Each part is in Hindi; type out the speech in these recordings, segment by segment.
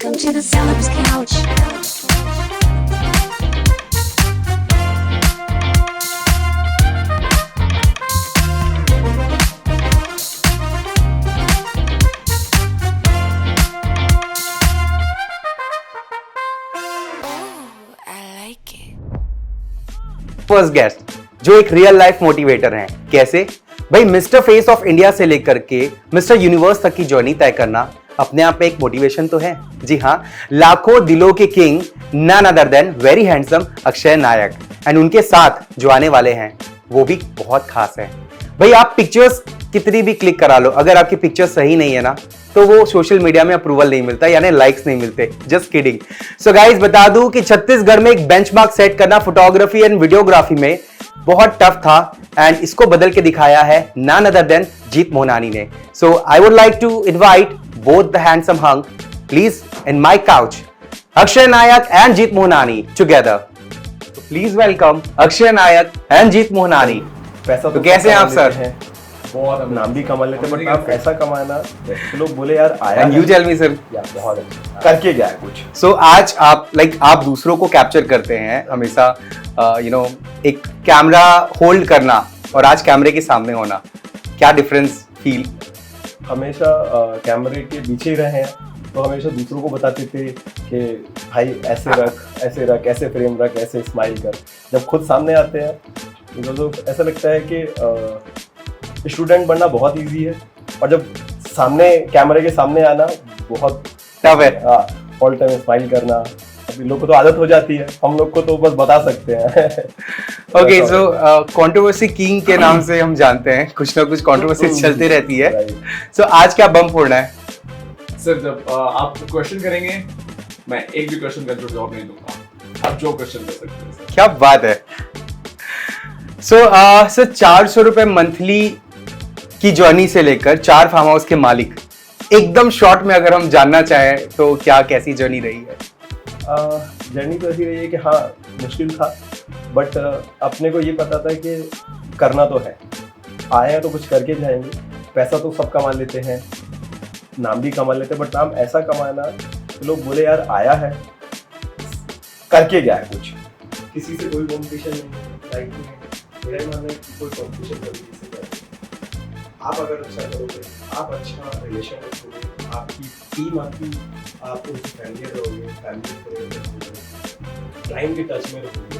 Welcome to the Celebs Couch. First guest जो एक रियल लाइफ मोटिवेटर हैं। कैसे भाई, मिस्टर फेस ऑफ इंडिया से लेकर के मिस्टर यूनिवर्स तक की जर्नी तय करना अपने आप में एक मोटिवेशन तो है। जी हाँ, लाखों दिलों के king none other than very handsome Akshay Nayak, and उनके साथ जो आने वाले हैं वो भी बहुत खास है। भाई आप पिक्चर्स कितनी भी क्लिक करा लो, अगर आपकी पिक्चर सही नहीं है ना तो वो सोशल मीडिया में अप्रूवल नहीं मिलता, यानी लाइक्स नहीं मिलते। Just kidding. सो गाइस, बता दूं कि छत्तीसगढ़ में एक बेंचमार्क सेट करना फोटोग्राफी एंड वीडियोग्राफी में बहुत टफ था, एंड इसको बदल के दिखाया है none other than Jeet Mohnani ने। So I would like to invite both the handsome hung please in my couch, Akshay Nayak and Jeet Mohnani together. Please welcome Akshay Nayak and Jeet Mohnani. पैसा तो कैसे हैं आप सर? बहुत, अब नाम भी कमा लेते हैं, बट आप पैसा कमाना तो लोग बोले यार आया and you tell me sir, बहुत अच्छा करके गया है कुछ। सो आज आप आप दूसरों को कैप्चर करते हैं हमेशा, एक कैमरा होल्ड करना और आज कैमरे के सामने होना, क्या डिफरेंस फील? हमेशा कैमरे के पीछे ही रहे हैं तो हमेशा दूसरों को बताते थे कि भाई ऐसे रख, ऐसे रख, ऐसे फ्रेम रख, ऐसे स्माइल कर। जब खुद सामने आते हैं तो ऐसा लगता है कि स्टूडेंट बनना बहुत इजी है, और जब सामने कैमरे के सामने आना बहुत टफ है। ऑल टाइम स्माइल करना, अभी लोग को तो आदत हो जाती है, हम लोग को तो बस बता सकते हैं। ओके, सो कंट्रोवर्सी किंग के नाम से हम जानते हैं, कुछ ना कुछ कंट्रोवर्सी चलती रहती है। सो आज क्या बम फोड़ना है सर? जब आप क्वेश्चन करेंगे मैं एक भी क्वेश्चन का जवाब नहीं दूंगा, आप जो क्वेश्चन कर सकते हैं सर। क्या बात है। सो सर 400 रुपए मंथली की जर्नी से लेकर 4 फार्म हाउस के मालिक, एकदम शॉर्ट में अगर हम जानना चाहें तो क्या कैसी जर्नी रही है? जर्नी तो ऐसी रही है कि हाँ मुश्किल था, बट अपने को ये पता था कि करना तो है, आए हैं तो कुछ करके जाएंगे। पैसा तो सब कमा लेते हैं, नाम भी कमा लेते हैं, बट नाम ऐसा कमाना तो लोग बोले यार आया है करके गया है कुछ। किसी से कोई कॉम्पिटिशन नहीं लाइफ में, मेरा ही मानना है कि कोई कॉम्पिटिशन कभी किसी का। आप अगर अच्छा करोगे, आप अच्छा रिलेशन रखोगे, आपकी टीम आप उनसे फैमिली रहोगे, क्लाइंट के टच में रहोगे,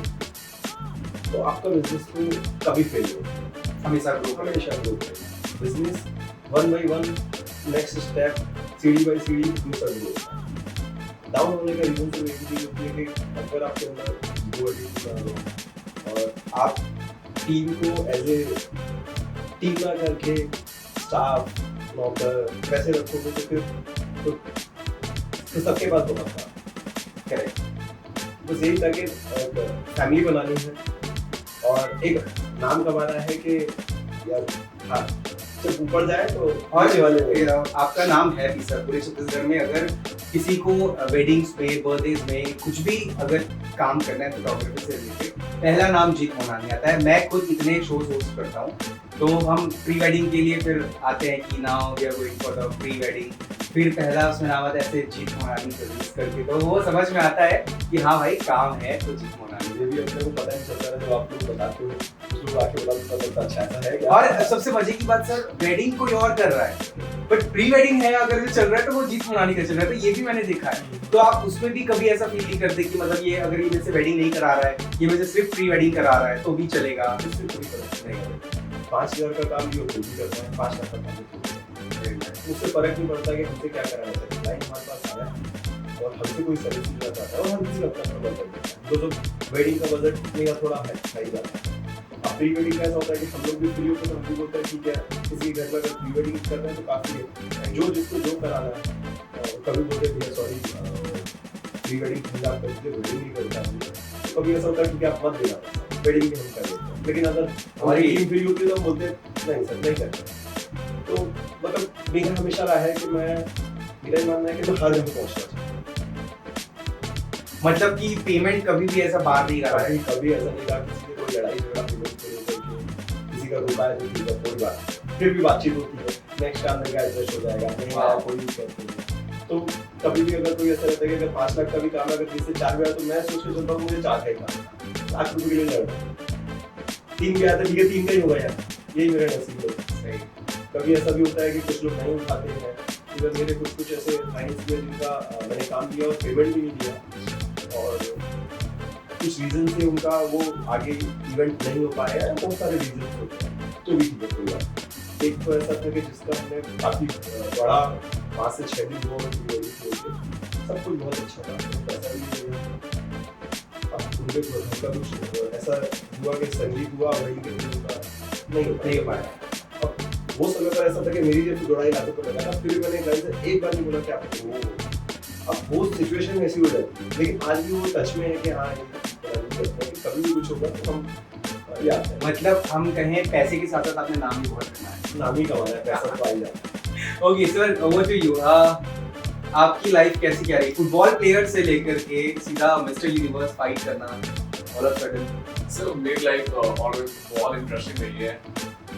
तो आपका बिजनेस को कभी फेल होगा, हमेशा ग्रो करेगा। Business one by one, next step, सीढ़ी बाई सीढ़ी दूसरा ग्रो। डाउन होने का रीजन तो एक चीज होती है कि अगर आपके अंदर ईगो एटीट्यूड और आप टीम को एज ए टीम ना करके स्टाफ नौकर वैसे रखोगे तो फिर तो सबके पास बहुत था। करेक्ट, बस यही था कि फैमिली बनानी है और एक नाम कमाना है कि यार हाँ जब ऊपर जाए तो और आपका नाम है भी सर पूरे छत्तीसगढ़ में, अगर किसी को वेडिंग्स पे, बर्थडेज में कुछ भी अगर काम करना है फोटोग्राफी से रिलेटेड, पहला नाम जीत मोहनानी आता है। मैं खुद इतने शोज होस्ट करता हूँ, तो हम प्री वेडिंग के लिए फिर आते हैं कि now we are going for the pre wedding, फिर पहला उसमें नाम आता है ऐसे जीत मोहनानी सर्विस करके, तो वो समझ में आता है कि हाँ भाई काम है तो जीत मोहनानी। ये भी अपने को पता नहीं चलता है, जब आप लोग बताते हो कुछ लोग आके पता चलता अच्छा ऐसा है क्या। और सबसे मजे की बात सर, वेडिंग कोई और कर रहा है बट प्री वेडिंग है अगर जो चल रहा है तो वो जीत मोहनानी का चल रहा है, तो ये भी मैंने देखा है। तो आप उसमें भी कभी ऐसा फील नहीं करते कि मतलब ये अगर ये मेरे से वेडिंग नहीं करा रहा है, ये मेरे से सिर्फ प्री वेडिंग करा रहा है तो भी चलेगा? उससे कोई फर्क नहीं पड़ता। 5,000 का काम भी वो भी करता है, 5 लाख का काम भी उससे फर्क नहीं पड़ता कि हमसे क्या कराना चाहिए। क्लाइंट हमारे पास आया है और हमसे कोई सर्विस लेना चाहता है और हम किसी का अपना बजट देते हैं, तो वेडिंग का बजट मेरा थोड़ा है सही बात है। अब प्री वेडिंग का ऐसा होता है कि हम लोग भी फ्री होते हैं, हम भी बोलते हैं ठीक है किसी के घर पर अगर प्री वेडिंग कर रहे हैं तो काफ़ी है, जो जिसको जो कराना है। कभी बोलते हैं भैया सॉरी प्री वेडिंग आप कर दीजिए, वेडिंग नहीं करता, तो कभी ऐसा होता है कि आप मत देना, वेडिंग भी हम कर देते हैं। लेकिन अगर हमारी टीम फ्री होती है तो हम बोलते हैं नहीं सर नहीं करते। तो मतलब मेरा हमेशा रहा है कि मेरा ही मानना है कि मैं हर जगह पहुँचना चाहिए। मतलब कि पेमेंट कभी भी ऐसा बाहर नहीं रहा है? कभी ऐसा नहीं रहा, किसी ने कोई लड़ाई झगड़ा पेमेंट को लेकर के किसी का रुका है तो ठीक है कोई बात, फिर भी बातचीत होती है, नेक्स्ट काम में क्या एडजस्ट हो जाएगा, नहीं आया कोई करते नहीं। तो कभी भी अगर कोई ऐसा रहता है कि अगर 5 लाख का भी काम है, अगर 3 से 4 भी आया तो मैं सोच के चलता हूँ मुझे 4 का ही काम है, लाख रुपए के लिए लड़ रहा हूँ। 3 भी आया था, ठीक है 3 का ही होगा यार, यही मेरा नसीब है। सही। कभी ऐसा भी होता है कि कुछ लोग नहीं उठाते हैं, इधर मेरे कुछ ऐसे क्लाइंट्स भी हैं जिनका मैंने काम किया और पेमेंट भी नहीं दिया, और कुछ रीजन से उनका वो आगे इवेंट नहीं हो पाया है, बहुत सारे रीजन होते हैं, तो भी ठीक है कोई बात। एक तो ऐसा था कि जिसका हमने काफी बड़ा 5 से 6 दिन हुआ, सब कुछ बहुत अच्छा था, पैसा भी मिला। अब उनके घर का कुछ ऐसा हुआ कि संगीत हुआ, वही के उनका नहीं हो पाया। अब वो समय पर ऐसा था कि मेरी जेब 2.5 लाख रुपए लगा था, फिर भी मैंने घर से एक बार नहीं बोला कि आप अब वो सिचुएशन ऐसी हो जाती है, लेकिन आज भी वो टच में है कि हाँ कभी भी कुछ होगा तो हम याद है। मतलब हम कहें पैसे के साथ साथ अपने नाम भी बहुत करना है, नाम ही कमाना है, पैसा तो आ ही जाता है। Okay sir, over to you. आपकी लाइफ कैसी क्या रही, फुटबॉल प्लेयर से लेकर के सीधा मिस्टर यूनिवर्स फाइट करना ऑल ऑफ सडन? सर मेरी लाइफ ऑलवेज बहुत इंटरेस्टिंग रही है,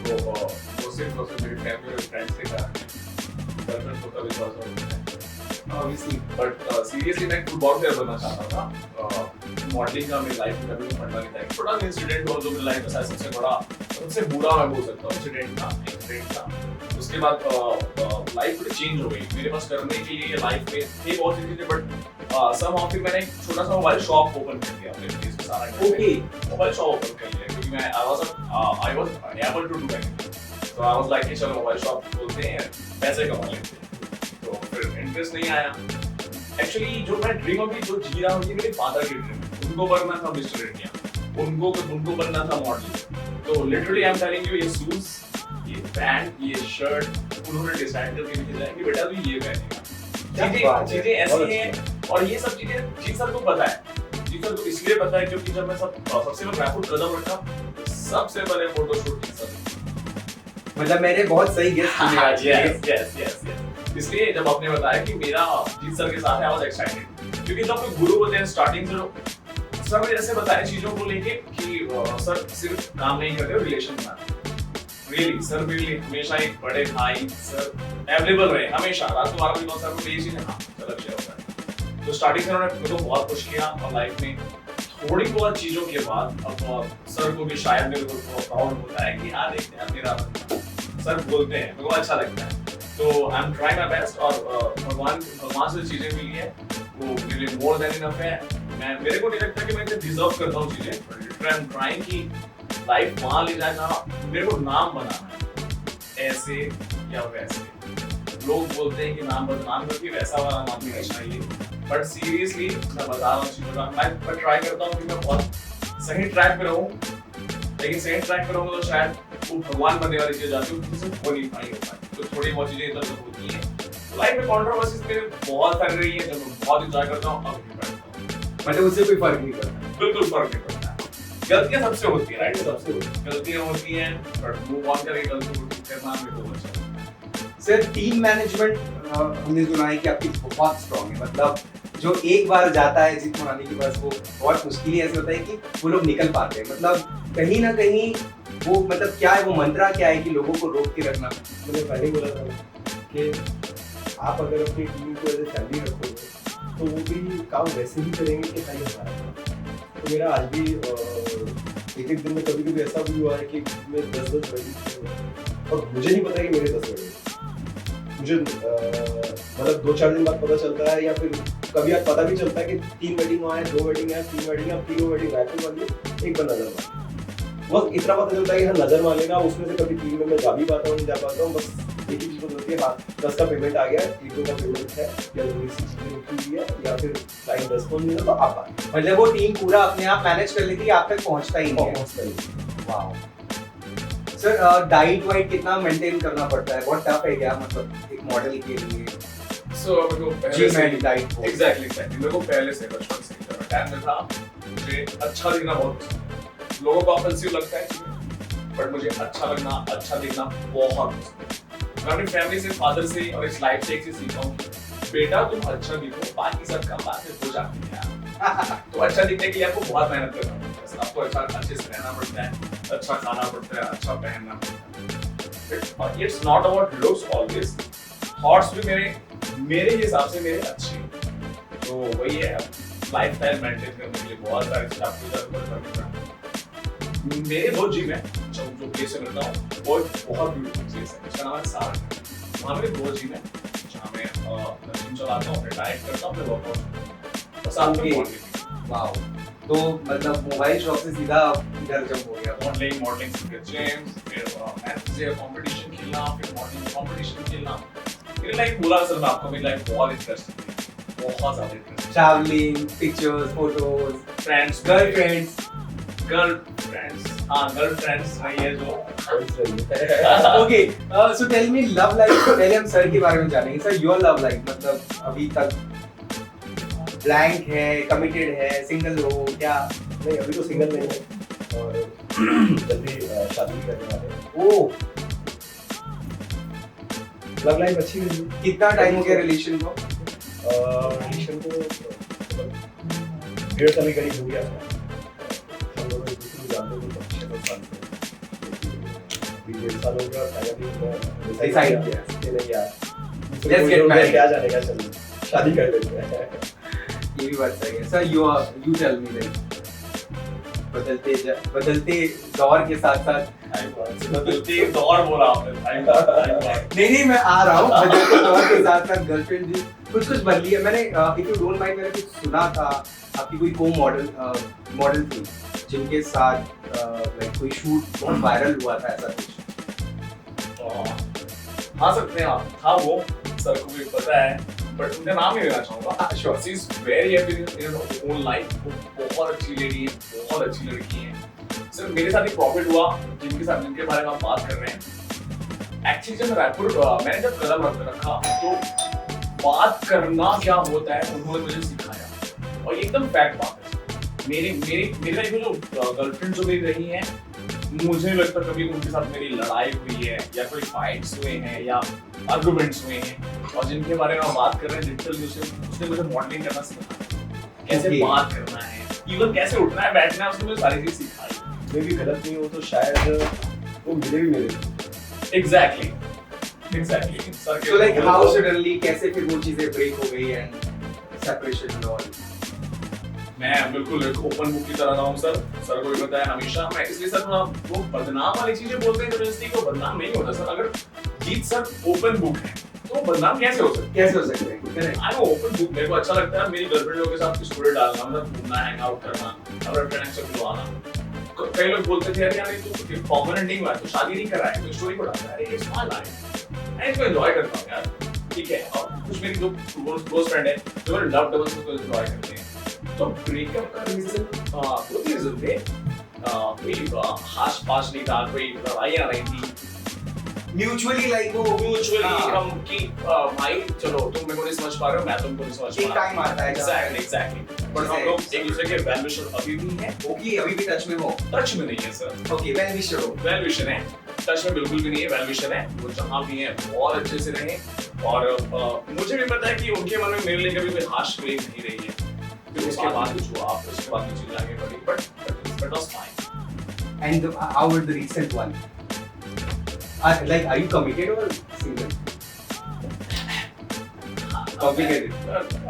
तो वो सिर्फ और सिर्फ मेरी फैमिली और फ्रेंड्स के कारण है। गर्लफ्रेंड को कभी थोड़ा सा होता है ऑब्वियसली, बट सीरियसली मैं फुटबॉल प्लेयर बनना चाहता था। मॉडलिंग का मेरी लाइफ में कभी फंडा नहीं था। एक छोटा इंसिडेंट हुआ जो मेरी लाइफ में सबसे बड़ा, सबसे बुरा मैं बोल सकता हूँ इंसिडेंट था। उसके बाद लाइफ थोड़ी चेंज हो गई। मेरे पास करने के लिए लाइफ में थे बहुत सी चीजें, बट समहाउ फिर मैंने एक छोटा सा मोबाइल शॉप ओपन कर दिया अपने प्लेस में सारा। ओके, मोबाइल शॉप ओपन कर लिया क्योंकि मैं I was able to do anything, तो आई वाज लाइक चलो मोबाइल शॉप खोलते हैं, पैसे कमा लेते हैं। तो फिर इंटरेस्ट नहीं आया। एक्चुअली जो मैं ड्रीम अभी जो जी रहा हूँ ये मेरे फादर की ड्रीम है। उनको बनना था मिस्टर इंडिया, उनको बनना था मॉडल। तो literally I am telling you, ये शूज, ये पैंट, ये शर्ट उन्होंने डिसाइड करके भेजा है कि बेटा तू ये पहनेगा। चीजें ऐसी हैं, और ये सब चीजें जी सर को पता है। जी सर को इसलिए पता है क्योंकि जब मैं सबसे पहले रैपुट कदम रखा, सबसे पहले फोटोशूट की सर, मतलब मेरे बहुत सही गेस्ट सुने आज। यस। इसलिए जब आपने बताया कि मेरा जीत सर के साथ है, आई वाज एक्साइटेड, क्योंकि जब कोई गुरु होते हैं स्टार्टिंग से, सर ने जैसे बताया चीजों को लेके कि सर सिर्फ काम नहीं करते, रिलेशन बनाते। रियली सर मेरे लिए हमेशा एक बड़े भाई सर अवेलेबल रहे, हमेशा रात को 12 बजे सर को ये चीज हाँ चलो शेयर होता है। तो स्टार्टिंग से उन्होंने मेरे को बहुत खुश किया, और लाइफ में थोड़ी बहुत चीजों के बाद अब सर को भी शायद मेरे को प्राउड होता है कि हाँ देखते हैं मेरा सर बोलते हैं, मेरे को अच्छा लगता है। तो I am trying my best, और भगवान से चीजें मिली है वो मेरे लिए मोर देन इनफ है। मेरे को नहीं लगता कि मैं इसे डिजर्व करता हूँ चीजें, बट आई एम ट्राइंग कि लाइफ वहां ले जाए जहाँ मेरे को नाम बनाना है, ऐसे या वैसे। लोग बोलते हैं कि नाम बदनाम करके वैसा वाला नाम नहीं चाहिए, बट सीरियसली मैं बता रहा हूँ चीजों का, मैं ट्राई करता हूँ कि मैं बहुत सही ट्रैक पे रहूँ, लेकिन सही ट्रैक पे रहूँगा तो शायद वो भगवान बनने वाली चीज आती है, किसी से हो नहीं पाई हो पाई। तो थोड़ी बहुत चीजें इधर उधर होती हैं। लाइफ में कंट्रोवर्सीज मेरे बहुत सारी रही है, जब मैं बहुत इंजॉय करता हूँ, अब भी करता हूँ, मतलब उससे कोई फर्क नहीं पड़ता। बिल्कुल फर्क नहीं पड़ता। गलतियां सबसे होती है, राइट, सबसे गलतियां होती हैं, बट मूव ऑन करके गलती को ठीक करना मेरे को अच्छा लगता है। सर टीम मैनेजमेंट हमने सुना है कि आपकी बहुत स्ट्रांग है, मतलब जो एक बार जाता है जीत मनाने के बाद वो बहुत मुश्किल ही ऐसे होता है कि वो लोग निकल पाते हैं, मतलब कहीं ना कहीं वो मतलब क्या है, वो मंत्रा क्या है कि लोगों को रोक के रखना। मैंने पहले बोला था कि आप अगर अपनी टीम को एज ए फैमिली रखोगे तो वो भी काम वैसे ही करेंगे कि भाई हमारा। तो मेरा आज भी एक दिन में कभी ऐसा भी हुआ है कि मैं 10 वेडिंग, और मुझे नहीं पता कि मेरे 10 वेडिंग, मुझे मतलब 2-4 दिन बाद पता चलता है, या फिर कभी आज पता भी चलता है कि 3 वेडिंग वहाँ है, 2 वेडिंग है, 3 वेडिंग है, 3 वेडिंग रायपुर वाली, एक बार नजर मार। बस इतना पता चलता है कि हाँ नजर मारेगा, उसमें से कभी 3 में मैं जा भी पाता हूँ, नहीं जा पाता हूँ, बस एक ही चीज होती है, हाँ 10 का पेमेंट आ गया, 1-2 का पेमेंट है, या थोड़ी सी चीजें रुकी हुई है, या फिर क्लाइंट रेस्पॉन्स नहीं है तो आप आए। मतलब वो टीम पूरा अपने आप मैनेज कर लेती है, आप तक पहुंचता ही नहीं है। पहुंचता ही। वाओ सर, डाइट वाइट कितना मेंटेन करना पड़ता है, बहुत टफ है क्या, मतलब एक मॉडल के लिए? सो मेरे को पहले से डाइट एग्जैक्टली मेरे को पहले से बचपन से जब मैं 10 में था, मुझे अच्छा दिखना बहुत पसंद है। लोगों को ऑफेंसिव लगता है चीजें, बट मुझे अच्छा लगना, अच्छा दिखना बहुत पसंद है। मैं अपनी फैमिली से, फादर से और इस लाइफ से एक चीज सीखा हूँ, बेटा तुम अच्छा दिखो, बाकी सब काम बाद में हो जाती है यार। तो अच्छा दिखने के लिए आपको बहुत मेहनत करना पड़ता है, आपको अच्छे से रहना पड़ता है, अच्छा खाना पड़ता है, अच्छा पहनना पड़ता है। It's not about looks always. Thoughts भी मेरे मेरे हिसाब से मेरे अच्छे तो वही है लाइफ स्टाइल मेंटेन करने के लिए बहुत सारे चीज आपको इधर करनी पड़ती। मेरे दो जिम है जो प्लेस से मिलता हूँ वो बहुत ब्यूटीफुल प्लेस है, उसका नाम है सारंग। वहाँ मेरे दो जिम है जहाँ मैं जिम चलाता हूँ, अपने डाइट करता हूँ, अपने वर्कआउट और साथ में मॉडलिंग। वाओ, तो मतलब मोबाइल शॉप से सीधा इधर जब हो गया मॉडलिंग फिर जिम, फिर मैथ से कंपटीशन खेलना, फिर मॉडलिंग कंपटीशन खेलना। मेरी लाइफ बोला सर मैं आपको, मेरी लाइफ बहुत इंटरेस्टिंग है, बहुत ज्यादा interesting. Travelling, pictures, photos, friends, girlfriends, girlfriends नहीं है जो okay. So tell me love life, पहले हम सर के बारे में जानेंगे। सर योर लव लाइफ मतलब अभी तक ब्लैंक है, कमिटेड है, सिंगल हो क्या? नहीं, अभी तो सिंगल नहीं है और जल्दी शादी भी करने वाले हैं। ओ, लव लाइफ अच्छी रही। कितना टाइम हो गया रिलेशन को? रिलेशन को 1.5 साल के करीब हो गया था। हम लोग एक दूसरे को जानते थे 6 साल से। अभी 1.5 साल हो गया, शायद ही डिसाइड किया कि नहीं यार Let's get married. क्या जानेगा, चलिए शादी कर लेते हैं। ये भी बात सही है। Sir you tell me like बदलते दौर के साथ साथ बदलते दौर बोला आपने। नहीं मैं आ रहा हूँ। बदलते दौर के साथ साथ गर्लफ्रेंड भी कुछ बदली है। मैंने इफ यू डोंट माइंड मैंने कुछ सुना था आपकी कोई को मॉडल थी जिनके साथ लाइक कोई शूट बहुत वायरल हुआ था, ऐसा कुछ? हाँ सकते हैं आप, था वो, सर को भी पता है बट उनका नाम नहीं लेना चाहूंगा। Sure. She is very happy in her own life, वो बहुत अच्छी लेडी है, बहुत अच्छी लड़की है। सर मेरे साथ एक प्रॉफिट हुआ जिनके बारे में आप बात कर रहे हैं। एक्चुअली जब रायपुर मैंने जब कदम रखा तो बात करना क्या होता है उन्होंने मुझे सिखाया और ये एकदम फैक्ट बात है। मेरी लाइफ में जो गर्लफ्रेंड जो मेरी रही है, मुझे नहीं लगता कभी उनके साथ मेरी लड़ाई हुई है या कोई फाइट्स हुए हैं या आर्गुमेंट्स हुए हैं। और जिनके बारे में हम बात कर रहे हैं लिटरली उसने मुझे मॉडलिंग करना सिखाया, कैसे बात करना है, इवन कैसे उठना है बैठना है, उसने मुझे सारी चीज सिखाई। मैं भी गलत नहीं हूँ तो शायद वो मिले भी मेरे। एग्जैक्टली सर के So like how suddenly कैसे फिर वो चीजें ब्रेक हो गई एंड सेपरेशन एंड ऑल? मैं बिल्कुल एक ओपन बुक की तरह रहा हूँ सर को भी पता है हमेशा। मैं इसलिए सर वो बदनाम वाली चीजें बोलते हैं जबरदस्ती को, बदनाम नहीं होता सर। अगर जीत सर ओपन बुक है तो बदनाम कैसे हो सकते हैं? I am open book. मेरे को अच्छा लगता है मेरी गर्लफ्रेंड लोगों के साथ स्टोरी डालना, मतलब घूमना, हैंग आउट करना, अपने फ्रेंड्स से मिलवाना। कई लोग बोलते थे यार तू परमानेंट नहीं हुआ है, तो शादी नहीं कर रहा है, तो स्टोरी को डालता है। अरे इट्स माय लाइफ, मैं इसको एंजॉय करता हूँ यार, ठीक है। और कुछ मेरी जो क्लोज फ्रेंड है जो मेरे लव डबल्स को एंजॉय करते हैं। तो ब्रेकअप का रीजन दो रीजन थे, कोई हाश पाश नहीं था, कोई लड़ाइयाँ नहीं थी, म्यूचुअली लाइक वो म्यूचुअली हम कि भाई चलो तुम मेरे को नहीं समझ पा रहे हो, मैं तुमको नहीं समझ पा एक टाइम आता है एग्जैक्टली बट हम लोग एक दूसरे के वेल विशर अभी भी हैं। ओके, अभी भी टच में हो? टच में नहीं है सर। ओके, वेल विशर हो? वेल विशर है, टच में बिल्कुल भी नहीं है, वेल विशर है। वो जहाँ भी हैं बहुत अच्छे से रहे और मुझे भी पता है कि उनके मन में मेरे लिए कभी कोई हार्श फीलिंग नहीं रही है। फिर उसके बाद कुछ हुआ, उसके बाद कुछ चीजें आगे बढ़ी but it was fine. And how were the recent one? Like, are you committed or single? Complicated.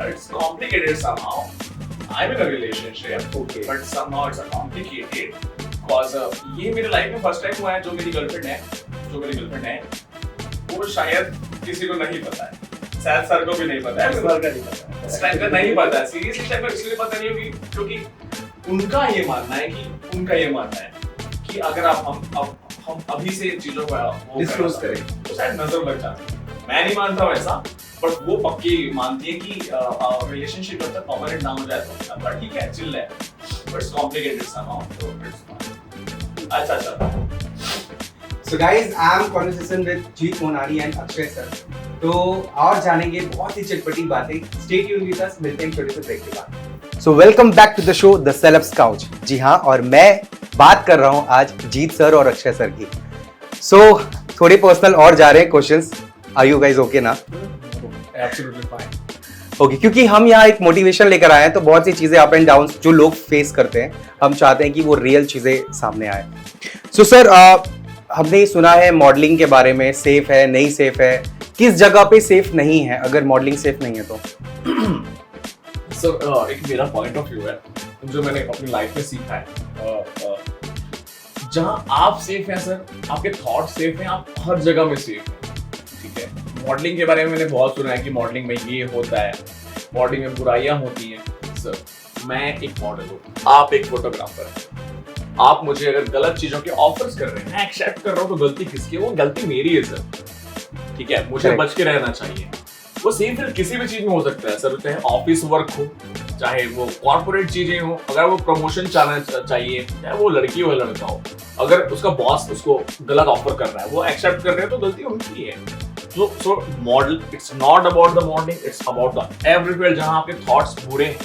It's complicated somehow. I'm in a relationship, Okay. but somehow it's complicated because ये मेरे लाइफ में फर्स्ट टाइम हुआ है। जो मेरी गर्लफ्रेंड है वो शायद किसी को नहीं पता है, शायद सर को भी नहीं पता है, इस बार का नहीं पता है। इस टाइम का नहीं पता है। सीरियसली टाइम का इसलिए पता नहीं होगी क्योंकि उनका ये मानना है कि अगर हम अभी से चीजों को डिस्क्लोज करें तो शायद नजर लग जाती है। मैं नहीं मानता हूँ ऐसा, बट वो पक्की मानती है कि रिलेशनशिप जब तक परमानेंट ना हो जाए तो बट ठीक है, चिल है, बट इट्स कॉम्प्लिकेटेड समहाउ, तो इट्स अच्छा। So guys, I am conversation with Jeet Mohnani and Akshay sir. तो और जानेंगे बहुत ही चटपटी बातें। Stay tuned with us, मिलते हैं छोटे से ब्रेक के बाद। So welcome back to the show, The Celebs Couch। जी हाँ, और मैं बात कर रहा हूँ आज जीत सर और अक्षय सर की। So थोड़े पर्सनल और जा रहे हैं questions. Are you guys okay ना? Absolutely fine. ओके, क्योंकि हम यहाँ एक मोटिवेशन लेकर आए हैं, तो बहुत सी चीजें अप एंड डाउन जो लोग फेस करते हैं, हम चाहते हैं कि वो रियल चीजें सामने आए। सो सर, हमने सुना है मॉडलिंग के बारे में, सेफ है नहीं सेफ है, किस जगह पे सेफ नहीं है अगर मॉडलिंग सेफ नहीं है तो? सर एक मेरा पॉइंट ऑफ व्यू है जो मैंने अपनी लाइफ में सीखा है। जहां आप सेफ हैं सर, आपके थॉट सेफ हैं, आप हर जगह में सेफ हैं, ठीक है। मॉडलिंग के बारे में मैंने बहुत सुना है कि मॉडलिंग में ये होता है, मॉडलिंग में बुराइयां होती हैं। सर मैं एक मॉडल हूँ, आप एक फोटोग्राफर हैं। आप मुझे अगर गलत चीजों के ऑफर्स कर रहे हैं, मैं एक्सेप्ट कर रहा हूँ, तो गलती किसकी है? वो गलती मेरी है सर, ठीक है। मुझे बच के रहना चाहिए। वो सेम फिर किसी भी चीज में हो सकता है सर, चाहे ऑफिस वर्क हो, चाहे वो कॉर्पोरेट चीजें हो, अगर वो प्रमोशन चाहना चाहिए, चाहे वो लड़की हो या लड़का हो, अगर उसका बॉस उसको गलत ऑफर कर रहा है, वो एक्सेप्ट कर रहे हैं, तो गलती उनकी है। So model, it's not about the modelling, it's about the everywhere. जहां आपके थॉट्स बुरे हैं,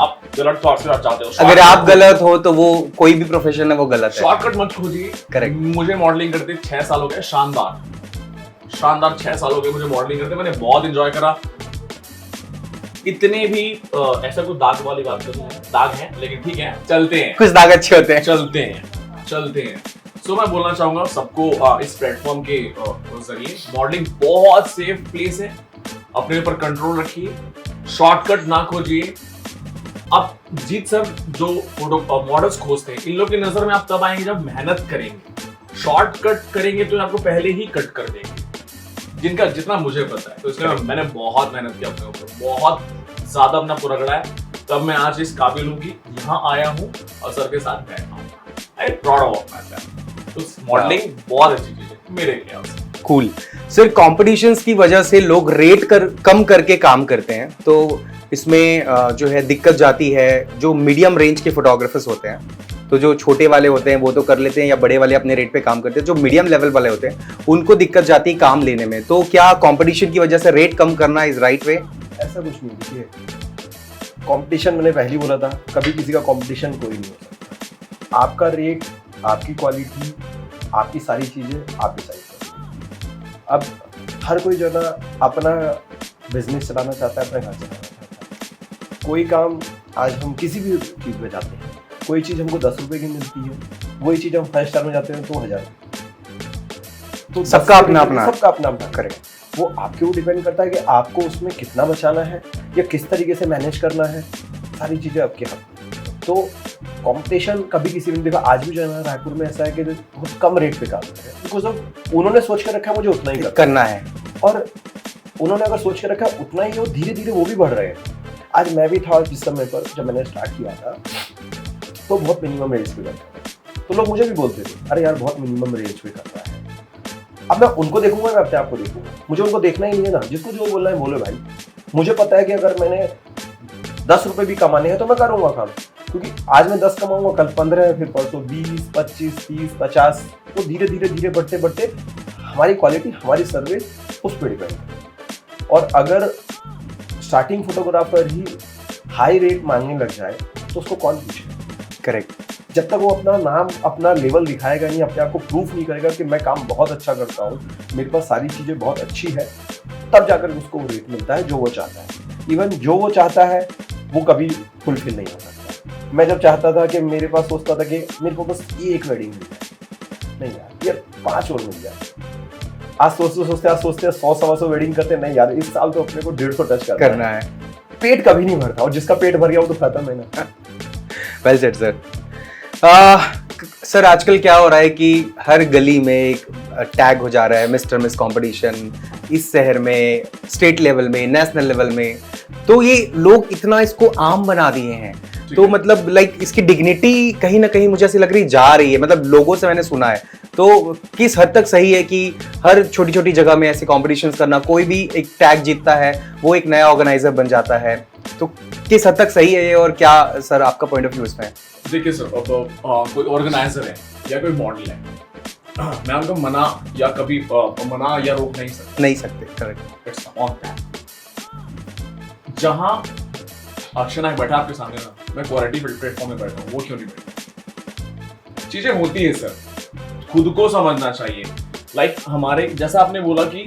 आप गलत थॉट्स से चाहते हो, अगर आप गलत हो तो वो कोई भी प्रोफेशन है वो गलत है। शॉर्टकट मत खोजिए। करेक्ट। मुझे मॉडलिंग करते 6 साल हो गए, शानदार 6 साल हो गए मुझे मॉडलिंग करते, मैंने बहुत एंजॉय करा। इतने भी ऐसा कोई दाग वाली बात तो नहीं है, दाग है लेकिन ठीक है, चलते हैं, कुछ दाग अच्छे होते हैं, चलते हैं। सो मैं बोलना चाहूंगा सबको इस प्लेटफॉर्म के जरिए, मॉडलिंग बहुत सेफ प्लेस है, अपने ऊपर कंट्रोल रखिए, शॉर्टकट ना खोजिए। अब जीत सर जो फोटो मॉडल्स खोजते हैं, इन लोग की नजर में आप तब आएंगे जब मेहनत करेंगे। शॉर्टकट करेंगे तो आपको पहले ही कट कर देंगे, जिनका जितना मुझे पता है। तो इसलिए मैंने बहुत मेहनत की अपने ऊपर, बहुत ज्यादा अपना पूरा गड़ा है, तब मैं आज इस काबिल हूँ कि यहाँ आया हूँ और सर के साथ बैठा हूँ। I am proud of my self. तो मॉडलिंग बहुत अच्छी चीज है मेरे ख्याल से। कूल। सर कॉम्पिटिशन्स की वजह से लोग रेट कम करके काम करते हैं, तो इसमें जो है दिक्कत जाती है जो मीडियम रेंज के फोटोग्राफर्स होते हैं। तो जो छोटे वाले होते हैं वो तो कर लेते हैं, या बड़े वाले अपने रेट पे काम करते हैं। जो मीडियम लेवल वाले होते हैं उनको दिक्कत जाती है काम लेने में। तो क्या कंपटीशन की वजह से रेट कम करना इज राइट वे? ऐसा कुछ नहीं। देखिए, कंपटीशन मैंने पहले ही बोला था, कभी किसी का कंपटीशन कोई नहीं हो सकता। आपका रेट, आपकी क्वालिटी, आपकी सारी चीज़ें आप डिसाइड करें। अब हर कोई जो है ना अपना बिजनेस चलाना चाहता है, अपना घर चलाना चाहता है। कोई काम आज हम किसी भी चीज़ में जाते हैं, कोई चीज़ हमको 10 रुपए की मिलती है, वही चीज़ हम 5 स्टार में जाते हैं तो 1000। तो सबका अपना अपना करेक्ट। वो आपके ऊपर डिपेंड करता है कि आपको उसमें कितना बचाना है या किस तरीके से मैनेज करना है, सारी चीज़ें आपके हाथ में। तो कंपटीशन कभी किसी ने देखा, आज भी जो है ना रायपुर में ऐसा है कि बहुत कम रेट पे काम कर रहे हैं, बिकॉज उन्होंने सोच कर रखा है मुझे उतना ही करना है, और उन्होंने अगर सोच कर रखा उतना ही, और धीरे धीरे वो भी बढ़ रहे हैं। आज मैं भी था जिस समय पर, जब मैंने स्टार्ट किया था तो बहुत मिनिमम रेंज पे करता था, तो लोग मुझे भी बोलते थे अरे यार बहुत मिनिमम रेंज पे करता है। अब मैं उनको देखूंगा, मैं अपने आप को देखूंगा, मुझे उनको देखना ही नहीं है ना। जिसको जो बोलना है बोले भाई, मुझे पता है कि अगर मैंने 10 रुपए भी कमाने हैं तो मैं करूंगा काम, क्योंकि आज मैं 10 कमाऊंगा, कल 15, फिर परसों 20, 25, 30, 50। तो धीरे धीरे धीरे बढ़ते बढ़ते हमारी क्वालिटी, हमारी सर्विस उस पर डिपेंड है। और अगर स्टार्टिंग फोटोग्राफर ही हाई रेट मांगने लग जाए तो उसको कौन पूछे? करेक्ट। जब तक वो अपना नाम, अपना लेवल दिखाएगा नहीं, अपने आप को प्रूफ नहीं करेगा कि मैं काम बहुत अच्छा करता हूँ, मेरे पास सारी चीज़ें बहुत अच्छी है, तब जाकर उसको रेट मिलता है जो वो चाहता है। इवन जो वो चाहता है वो कभी फुलफिल नहीं हो सकता। मैं जब चाहता था कि मेरे पास सोचता था कि मेरे को बस ये एक वेडिंग मिल जाए, नहीं यार 5 और मिल जाए। आज सोचते 100-125 वेडिंग करते, नहीं यार इस साल तो अपने को 150 टच करना है। पेट कभी नहीं भरता, और जिसका पेट भर गया वो तो खत्म है ना। Well said sir. सर आजकल क्या हो रहा है कि हर गली में एक टैग हो जा रहा है मिस्टर मिस कंपटीशन, इस शहर में, स्टेट लेवल में, नेशनल लेवल में। तो ये लोग इतना इसको आम बना दिए हैं, तो मतलब लाइक इसकी डिग्निटी कहीं ना कहीं मुझे ऐसी लग रही जा रही है, मतलब लोगों से मैंने सुना है। तो किस हद तक सही है कि हर छोटी छोटी जगह में ऐसे कॉम्पिटिशन्स करना, कोई भी एक टैग जीतता है वो एक नया ऑर्गेनाइजर बन जाता है, तो किस हद तक सही है ये, और क्या सर आपका पॉइंट ऑफ व्यू इसमें? देखिए सर, अब कोई ऑर्गेनाइजर है या कोई मॉडल है, मैं उनको मना या कभी मना या रोक नहीं सकते। करेक्ट। It's on that. जहां अक्षय नायक बैठा आपके सामने ना, मैं क्वालिटी प्लेटफॉर्म में बैठा हूँ, वो क्यों नहीं बैठा? चीजें होती है सर, खुद को समझना चाहिए। लाइक हमारे जैसा आपने बोला कि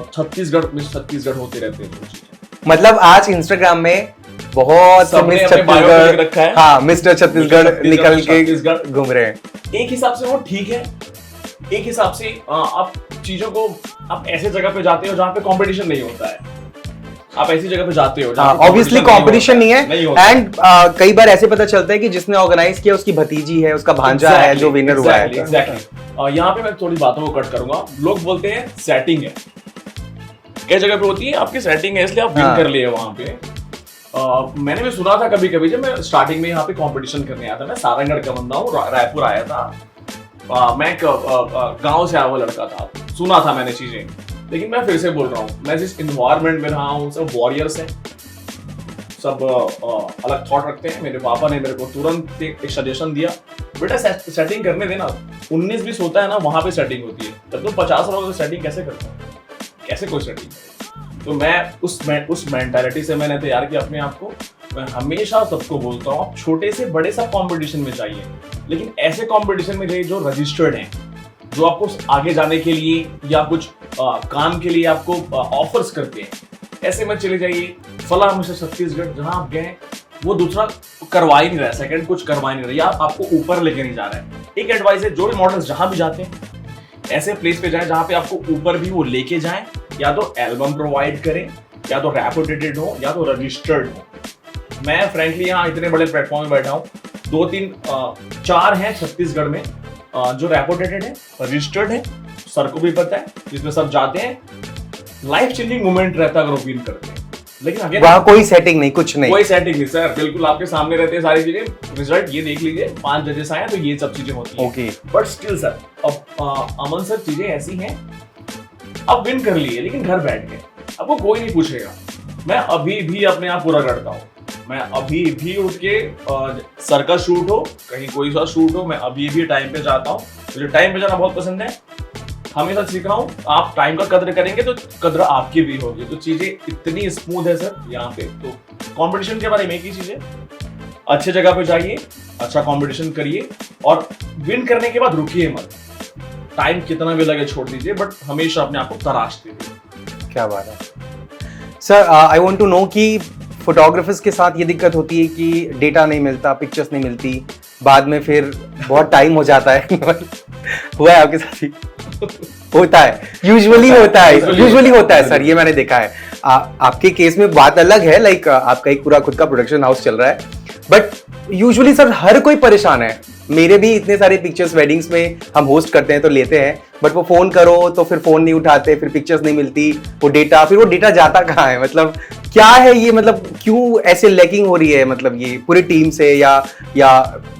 छत्तीसगढ़ होते रहते हैं, मतलब आज इंस्टाग्राम में बहुत मिस छत्तीसगढ़ रखा है, हाँ मिस्टर छत्तीसगढ़ निकल के घूम रहे हैं। एक हिसाब से वो ठीक है, एक हिसाब से आप चीजों को आप ऐसे जगह पे जाते हो जहाँ पे कंपटीशन नहीं होता है, आप ऐसी जगह पे जाते हो ऑब्वियसली कंपटीशन नहीं नहीं है एंड कई बार ऐसे पता चलता है कि जिसने ऑर्गेनाइज किया उसकी भतीजी है, उसका भांजा है जो विनर हुआ है। एग्जैक्टली यहाँ पे मैं थोड़ी बातों को कट करूंगा। लोग बोलते हैं सेटिंग है, कई जगह पे होती है आपकी सेटिंग है इसलिए आप विन कर लिए वहां पे। मैंने भी सुना था कभी कभी, जब मैं स्टार्टिंग में यहाँ पे कंपटीशन करने आया था, मैं सारंगढ़ का बंदा हूँ, रायपुर आया था, मैं एक गाँव से आया हुआ लड़का था, सुना था मैंने चीजें, लेकिन मैं फिर से बोल रहा हूँ, मैं जिस इन्वायरमेंट में रहा हूँ सब वॉरियर्स हैं, सब अलग थॉट रखते हैं। मेरे पापा ने मेरे को तुरंत एक सजेशन दिया, बेटा सेटिंग करने देना, 19-20 होता है ना वहां पे सेटिंग होती है, तब तुम 50 रहोगे तो सेटिंग कैसे करता हूँ, कैसे कोई सेटिंग करे। तो मैं उस मेंटालिटी से मैंने तैयार किया अपने आप को। मैं हमेशा सबको बोलता हूँ आप छोटे से बड़े सा कंपटीशन में जाइए, लेकिन ऐसे कंपटीशन में जाइए जो रजिस्टर्ड हैं, जो आपको आगे जाने के लिए या कुछ काम के लिए आपको ऑफर्स करते हैं, ऐसे में चले जाइए। फला हमेशा छत्तीसगढ़ जहां आप गए वो दूसरा करवा ही नहीं रहा है, सेकंड कुछ करवा ही नहीं रहा है, या आपको ऊपर लेके नहीं जा रहा है। एक एडवाइस है, जो भी मॉडल्स जहां भी जाते हैं ऐसे प्लेस पे जाएं जहां पे आपको ऊपर भी वो लेके जाएं, या तो एल्बम प्रोवाइड करें, या तो रेपुटेटेड हो, या तो रजिस्टर्ड हो। मैं फ्रेंकली यहाँ इतने बड़े प्लेटफॉर्म में बैठा हूँ, 2-3-4 हैं छत्तीसगढ़ में जो रेपुटेटेड है, रजिस्टर्ड है, सर को भी पता है, जिसमें सब जाते हैं, लाइफ चेंजिंग मोमेंट रहता है अगर ओपिन करते हैं। लेकिन वहाँ कोई सेटिंग नहीं, कुछ नहीं, कोई सेटिंग नहीं सर, बिल्कुल आपके सामने रहते हैं सारी चीजें, रिजल्ट ये देख लीजिए, 5 जजेस आए तो ये सब चीजें होती हैं। ओके, बट स्टिल सर, अब अमन सर चीजें ऐसी हैं, अब विन कर लिए लेकिन घर बैठ गए, आपको कोई नहीं पूछेगा। मैं अभी भी अपने आप पूरा करता हूँ, मैं अभी भी उठ के सर का शूट हो, कहीं कोई सा शूट हो, मैं अभी भी टाइम पे जाता हूँ। मुझे टाइम पे जाना बहुत पसंद है, हमेशा सीखा हूँ। आप टाइम का कद्र करेंगे तो कद्र आपकी भी होगी। तो चीजें इतनी स्मूथ है सर यहाँ पे। तो कंपटीशन के बारे में एक ही चीज है, अच्छे जगह पे जाइए, अच्छा कंपटीशन करिए, और विन करने के बाद रुकिए मत, टाइम कितना भी लगे छोड़ दीजिए, बट हमेशा अपने आप को तराशते रहिए। क्या बात है sir. I want to know कि फोटोग्राफर्स के साथ ये दिक्कत होती है कि डेटा नहीं मिलता, पिक्चर्स नहीं मिलती, बाद में फिर बहुत टाइम हो जाता है हुआ है आपके साथ ही? होता है, यूजुअली होता है सर, ये मैंने देखा है। आपके केस में बात अलग है, लाइक आपका एक पूरा खुद का प्रोडक्शन हाउस चल रहा है, बट यूजुअली सर हर कोई परेशान है। मेरे भी इतने सारे पिक्चर्स वेडिंग्स में हम होस्ट करते हैं तो लेते हैं, बट वो फोन करो तो फिर फोन नहीं उठाते, फिर पिक्चर्स नहीं मिलती, वो डेटा जाता कहाँ है? मतलब क्या है ये, मतलब क्यों ऐसे लैकिंग हो रही है, मतलब ये पूरी टीम से या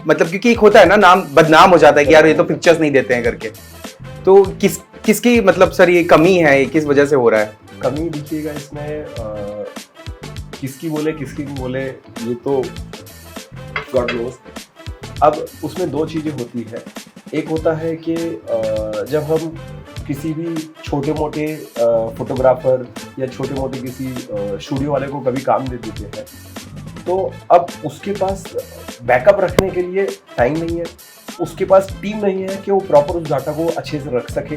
मतलब क्योंकि एक होता है ना, नाम बदनाम हो जाता है कि यार ये तो पिक्चर्स नहीं देते हैं करके। तो किसकी मतलब सर ये कमी है, ये किस वजह से हो रहा है? कमी देखिएगा इसमें किसकी बोले ये तो गॉड नोस। अब उसमें 2 चीज़ें होती है। एक होता है कि जब हम किसी भी छोटे मोटे फोटोग्राफर या छोटे मोटे किसी स्टूडियो वाले को कभी काम दे देते हैं, तो अब उसके पास बैकअप रखने के लिए टाइम नहीं है, उसके पास टीम नहीं है कि वो प्रॉपर उस डाटा को अच्छे से रख सके।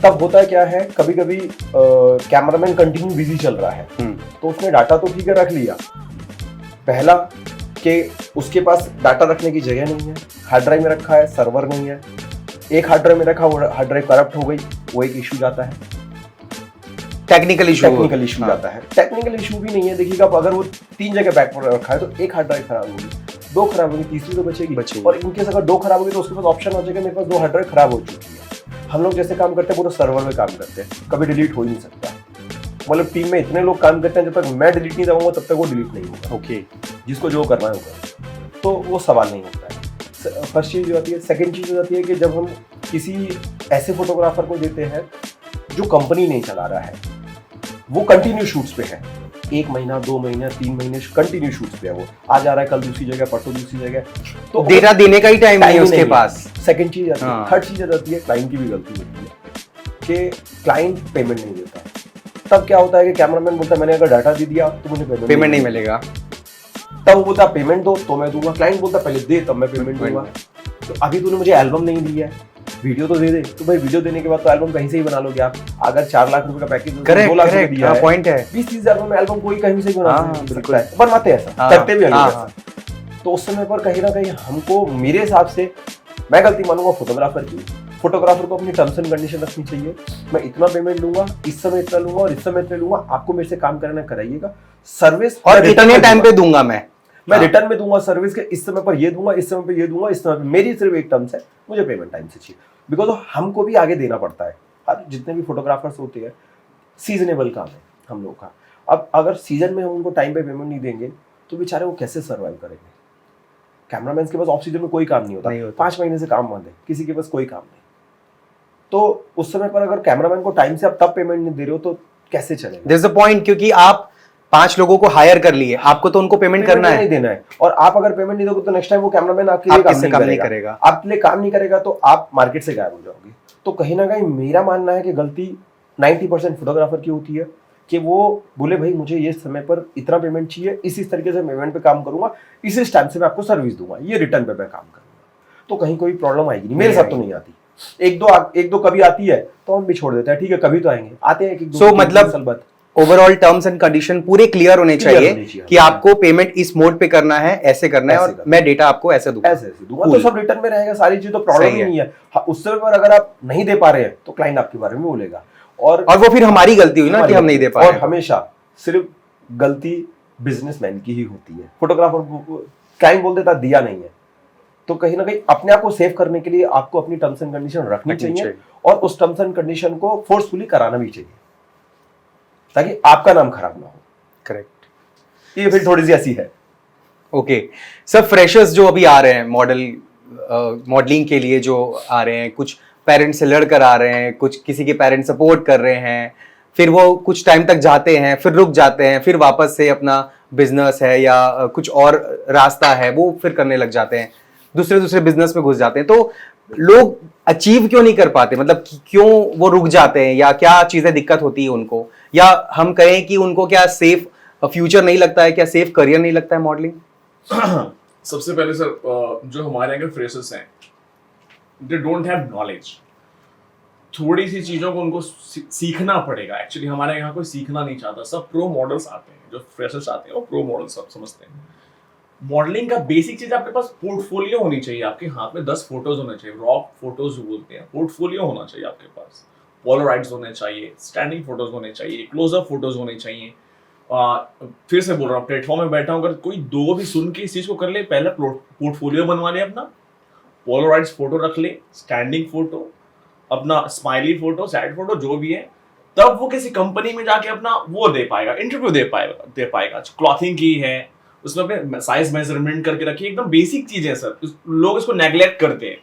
तब होता है क्या है, कभी कभी कैमरामैन कंटिन्यू बिजी चल रहा है, तो उसने डाटा तो ठीक है रख लिया, पहला कि उसके पास डाटा रखने की जगह नहीं है, हार्ड ड्राइव में रखा है, सर्वर नहीं है, एक हार्ड ड्राइव में रखा, वो हार्ड ड्राइव करप्ट हो गई, वो एक इशू जाता है, टेक्निकल इशू जाता है। टेक्निकल इशू भी नहीं है, देखिएगा अगर वो 3 जगह बैक पर रखा है तो एक हार्ड ड्राइव खराब होगी, 2 खराब होगी, तीसरी तो बचेगी। और इनकेस अगर 2 खराब होगी तो उसके पास ऑप्शन हो जाएगा, मेरे पास 2 हार्ड ड्राइव खराब हो चुकी है। हम लोग जैसे काम करते हैं पूरा सर्वर में काम करते हैं, कभी डिलीट हो ही नहीं सकता। मतलब टीम में इतने लोग काम करते हैं, जब तक मैं डिलीट नहीं दबाऊंगा तब तक वो डिलीट नहीं होगा। ओके, जिसको जो करना है होगा, तो वो सवाल नहीं होता है। फर्स्ट चीज़ जो आती है। सेकंड चीज़ जो आती है कि जब हम किसी ऐसे फोटोग्राफर को देते हैं जो कंपनी नहीं चला रहा है, वो कंटिन्यू शूट्स पे है, 1 महीना 2 महीना 3 महीने कंटिन्यू शूट्स पे है, वो आ जा रहा है, कल दूसरी जगह, परसों दूसरी जगह, तो डेटा देने का ही टाइम नहीं है उसके पास। सेकंड चीज आती है। थर्ड चीज आती है, क्लाइंट की भी गलती होती है कि क्लाइंट पेमेंट नहीं देता। तब क्या होता है कि कैमरामैन बोलता है मैंने अगर डाटा दे दिया तो मुझे पेमेंट नहीं मिलेगा, तब वो बोलता पेमेंट दो तो मैं दूंगा, क्लाइंट बोलता पहले दे तब मैं पेमेंट दूंगा। तो अभी तूने मुझे एल्बम नहीं दी है, वीडियो तो दे दे। तो भाई वीडियो देने के बाद तो एल्बम कहीं से ही बना लोगे आप। अगर 4 लाख रुपए का पैकेज 2 लाख रुपए दिया है, पॉइंट है, 20-30 हजार में एल्बम कोई कहीं से ही बना सकता है, बनाते हैं ऐसा, करते भी हैं ऐसा। तो उस समय पर कहीं ना कहीं हमको, मेरे हिसाब से मैं गलती मानूंगा फोटोग्राफर की। फोटोग्राफर को अपनी टर्म्स एंड कंडीशन रखनी चाहिए, मैं इतना पेमेंट लूंगा, इस समय इतना लूंगा और इस समय इतना लूंगा, आपको मेरे से काम कराना कराइएगा, सर्विस और इतने टाइम पे दूंगा मैं रिटर्न में दूंगा सर्विस के, इस समय पर ये दूंगा, इस समय पे ये दूंगा, इस समय पे मेरी सिर्फ एक टर्म्स है, मुझे पेमेंट टाइम से चाहिए। बिकॉज हमको भी आगे देना पड़ता है, हर जितने भी फोटोग्राफर्स होते हैं सीजनेबल काम है हम लोग का। अब अगर सीजन में हम उनको टाइम पे पेमेंट नहीं देंगे तो बेचारे वो कैसे सर्वाइव करेंगे। कैमरामैन के पास ऑफ सीजन में कोई काम नहीं होता, 5 महीने से काम बंद है, किसी के पास कोई काम नहीं। तो उस समय पर अगर कैमरामैन को टाइम से आप तब पेमेंट नहीं दे रहे हो तो कैसे चलेगा? दिस द पॉइंट, क्योंकि आप 5 लोगों को हायर कर लिए, आपको तो उनको पेमेंट करना है, नहीं देना है। और आप अगर पेमेंट नहीं दोगे तो नेक्स्ट टाइम वो कैमरामैन आपके लिए काम नहीं करेगा, आपके लिए काम नहीं करेगा तो आप मार्केट से गायब हो जाओगे। तो कहीं ना कहीं मेरा मानना है कि गलती 90% फोटोग्राफर की होती है कि वो बोले भाई मुझे ये समय पर इतना पेमेंट चाहिए, इस तरीके से पेमेंट पे काम करूंगा, इस टाइम से मैं आपको सर्विस दूंगा, ये रिटर्न पे मैं काम करूंगा। तो कहीं कोई प्रॉब्लम आएगी नहीं, मेरे साथ तो नहीं आती। एक दो कभी आती है तो हम भी छोड़ देते हैं, ठीक है कभी तो आएंगे, आते हैं एक दो। सो मतलब ओवरऑल टर्म्स एंड कंडीशन पूरे क्लियर होने चाहिए कि आपको पेमेंट इस मोड पे करना है, ऐसे करना है, और मैं डेटा आपको ऐसे दूंगा, तो सब रिटर्न में रहेगा, सारी चीज तो प्रॉब्लम ही नहीं है। उस समय पर अगर आप नहीं दे पा रहे हैं तो क्लाइंट आपके बारे में बोलेगा, और वो फिर हमारी गलती हुई ना कि हम नहीं दे पा रहे। और हमेशा सिर्फ गलती बिजनेसमैन की ही होती है। फोटोग्राफर को क्लाइंट बोल देता दिया नहीं है, तो कहीं ना कहीं अपने आप को सेव करने के लिए आपको अपनी टर्म्स एंड कंडीशन रखनी चाहिए, और उस टर्म्स एंड कंडीशन को फोर्सफुली कराना भी चाहिए ताकि आपका नाम खराब ना हो। करेक्ट, ये फिर थोड़ी सी ऐसी है। ओके सर, फ्रेशर्स जो अभी आ रहे हैं मॉडलिंग के लिए जो आ रहे हैं, कुछ पेरेंट्स से लड़ कर आ रहे हैं, कुछ किसी के पेरेंट्स सपोर्ट कर रहे हैं, फिर वो कुछ टाइम तक जाते हैं, फिर रुक जाते हैं, फिर वापस से अपना बिजनेस है या कुछ और रास्ता है वो फिर करने लग जाते हैं, दूसरे बिजनेस में घुस जाते हैं। तो लोग अचीव क्यों नहीं कर पाते, मतलब क्यों वो रुक जाते हैं, या क्या चीजें दिक्कत होती है उनको, या हम कहें कि उनको क्या सेफ फ्यूचर नहीं लगता है, क्या सेफ करियर नहीं लगता है मॉडलिंग? सबसे पहले सर जो हमारे यहाँ के फ्रेशर्स हैं, दे डोंट हैव नॉलेज। थोड़ी सी चीजों को उनको सीखना पड़ेगा। एक्चुअली हमारे यहाँ कोई सीखना नहीं चाहता, सब प्रो मॉडल्स आते हैं, जो फ्रेशर्स आते हैं वो प्रो मॉडल सब समझते हैं। मॉडलिंग का बेसिक चीज आपके पास पोर्टफोलियो होनी चाहिए, आपके हाथ में 10 फोटोज होने चाहिए, रॉ फोटोज जो बोलते हैं, पोर्टफोलियो होना चाहिए आपके पास, पोलराइड्स होने चाहिए, स्टैंडिंग फोटोज होने चाहिए, क्लोजअप फोटोज होने चाहिए। फिर से बोल रहा हूँ, प्लेटफॉर्म में बैठा हूँ, अगर कोई दो भी सुन के इस चीज को कर ले, पहले पोर्टफोलियो बनवा ले अपना, पोलराइड्स फोटो रख ले, स्टैंडिंग फोटो, अपना स्माइली फोटो, सैड फोटो, जो भी है, तब वो किसी कंपनी में जाके अपना वो दे पाएगा, इंटरव्यू दे पाएगा। क्लॉथिंग की है, उसमें अपने साइज मेजरमेंट करके रखिए, एकदम बेसिक चीज है सर, लोग इसको नेग्लेक्ट करते हैं।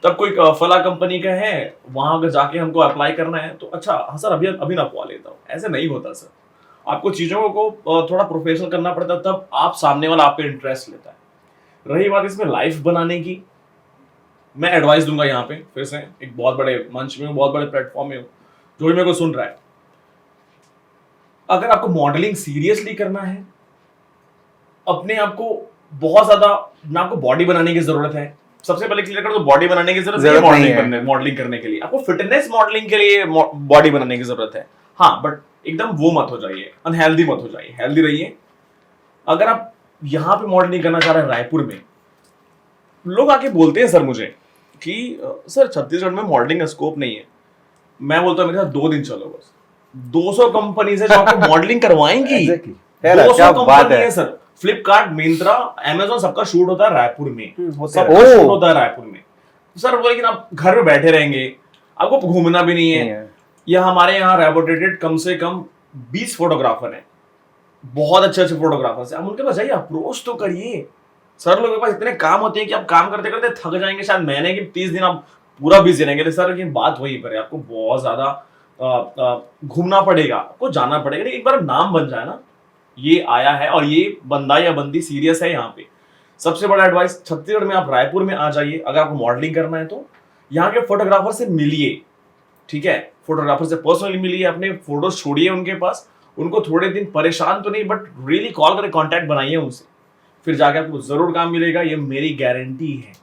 तब कोई फला कंपनी का है, वहां अगर जाके हमको अप्लाई करना है तो अच्छा हाँ सर अभी ना पवा लेता हूँ, ऐसे नहीं होता सर। आपको चीजों को थोड़ा प्रोफेशनल करना पड़ता है, तब आप सामने वाला आप पे इंटरेस्ट लेता है। रही बात इसमें लाइफ बनाने की, मैं एडवाइस दूंगा यहाँ पे, फिर से एक बहुत बड़े मंच में हूँ, बहुत बड़े प्लेटफॉर्म में हूँ, जो भी मेरे को सुन रहा है, अगर आपको मॉडलिंग सीरियसली करना है, अपने आप को बहुत ज्यादा ना आपको बॉडी बनाने की जरूरत है, सबसे पहले क्लियर कर दो, बॉडी बनाने की जरूरत है मॉडलिंग करने के लिए, आपको फिटनेस मॉडलिंग के लिए बॉडी बनाने की जरूरत है। हाँ, बट एकदम वो मत हो जाइए, अनहेल्दी मत हो जाइए, हेल्दी रहिए। अगर आप यहाँ पे मॉडलिंग करना चाह रहे हैं रायपुर में, लोग आके बोलते हैं सर मुझे कि सर छत्तीसगढ़ में मॉडलिंग का स्कोप नहीं है। मैं बोलता हूँ मेरे साथ 2 दिन चलो, बस 200 कंपनी से जो आपको मॉडलिंग करवाएंगी, 200 कंपनी है सर, फ्लिपकार्ट, मिंत्रा, अमेज़न, सबका शूट होता है रायपुर में, सबका शूट होता है रायपुर में सर। लेकिन आप घर में बैठे रहेंगे, आपको घूमना भी नहीं है। या हमारे यहाँ रेपुटेटेड कम से कम 20 फोटोग्राफर हैं, बहुत अच्छे फोटोग्राफर्स हैं, आप उनके पास जाइए, अप्रोच तो करिए। सर लोगों के पास इतने काम होते हैं कि आप काम करते करते थक जाएंगे, शायद महीने के 30 दिन आप पूरा बिजी रहेंगे सर। लेकिन बात वही पर है, आपको बहुत ज्यादा घूमना पड़ेगा, आपको जाना पड़ेगा। लेकिन एक बार नाम बन जाए ना, ये आया है और ये बंदा या बंदी सीरियस है यहाँ पे। सबसे बड़ा एडवाइस, छत्तीसगढ़ में आप रायपुर में आ जाइए, अगर आपको मॉडलिंग करना है तो यहाँ के फोटोग्राफर से मिलिए, ठीक है, फोटोग्राफर से पर्सनली मिलिए, अपने फोटोज छोड़िए उनके पास, उनको थोड़े दिन परेशान तो नहीं बट रियली कॉल करके कॉन्टैक्ट बनाइए उनसे, फिर जाके आपको जरूर काम मिलेगा, ये मेरी गारंटी है।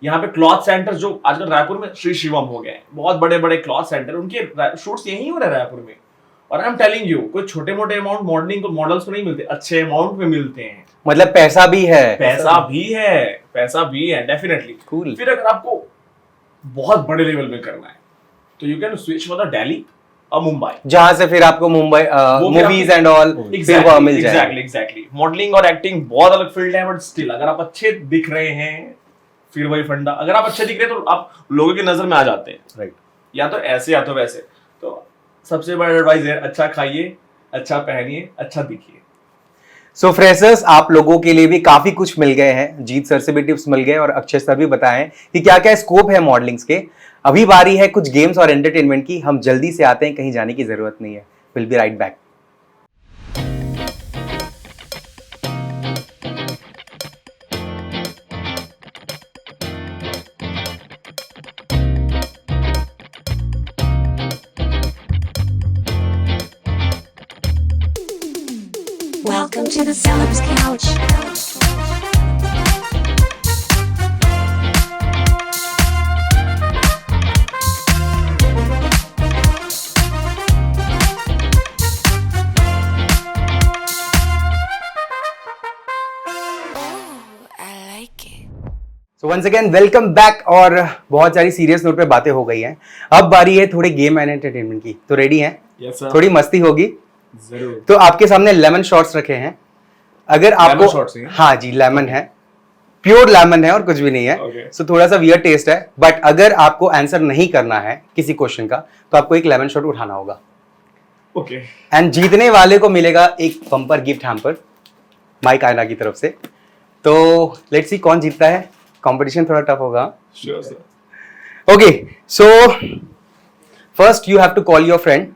यहाँ पे क्लॉथ सेंटर जो आजकल रायपुर में श्री शिवम हो गए हैं, बहुत बड़े बड़े क्लॉथ सेंटर, उनके शूट्स यही हो रहे हैं रायपुर में। और आई एम टेलिंग यू, कोई छोटे मोटे अमाउंट मॉडलिंग को मॉडल्स को नहीं मिलते, अच्छे अमाउंट में मिलते हैं। मतलब पैसा भी है, पैसा भी है, पैसा भी है डेफिनेटली। Cool. फिर अगर आपको बहुत बड़े लेवल पे करना है तो you can switch for the Delhi और मुंबई, जहां से फिर आपको मुंबई मूवीज एंड ऑल फिर वो मिल जाए। एग्जैक्टली। मॉडलिंग और एक्टिंग बहुत अलग फील्ड है, बट स्टिल अगर आप अच्छे दिख रहे हैं फिर वही फंडा, अगर आप अच्छे दिख रहे हैं तो आप लोगों की नजर में आ जाते हैं, राइट। या तो ऐसे या तो वैसे। तो सबसे बड़ा एडवाइस है अच्छा खाइए, अच्छा पहनिए, अच्छा दिखिए। सो फ्रेशर्स, आप लोगों के लिए भी काफी कुछ मिल गए हैं, जीत सर से भी टिप्स मिल गए और अक्षय सर भी बताएं कि क्या क्या स्कोप है मॉडलिंग्स के। अभी बारी है कुछ गेम्स और एंटरटेनमेंट की, हम जल्दी से आते हैं, कहीं जाने की जरूरत नहीं है। Will be right back. Welcome to the Celebs Couch. So once again welcome back. और बहुत सारी सीरियस नोट पे बातें हो गई हैं, अब बारी है थोड़े गेम एंड एंटरटेनमेंट की। तो रेडी हैं? यस सर, थोड़ी मस्ती होगी। जरूर। तो आपके सामने लेमन शॉट्स रखे हैं। अगर आपको Lemon shots हैं? हाँ जी, लेमन है, प्योर लेमन है और कुछ भी नहीं है। Okay. सो थोड़ा सा वियर्ड टेस्ट है, बट अगर आपको आंसर नहीं करना है किसी क्वेश्चन का तो आपको एक लेमन शॉट उठाना होगा। ओके। एंड जीतने वाले को मिलेगा एक बम्पर गिफ्ट हैम्पर माइक आयना की तरफ से। तो लेट्स सी कौन जीतता है। कंपटीशन थोड़ा टफ होगा। Sure sir. Okay, so first you have to call your friend.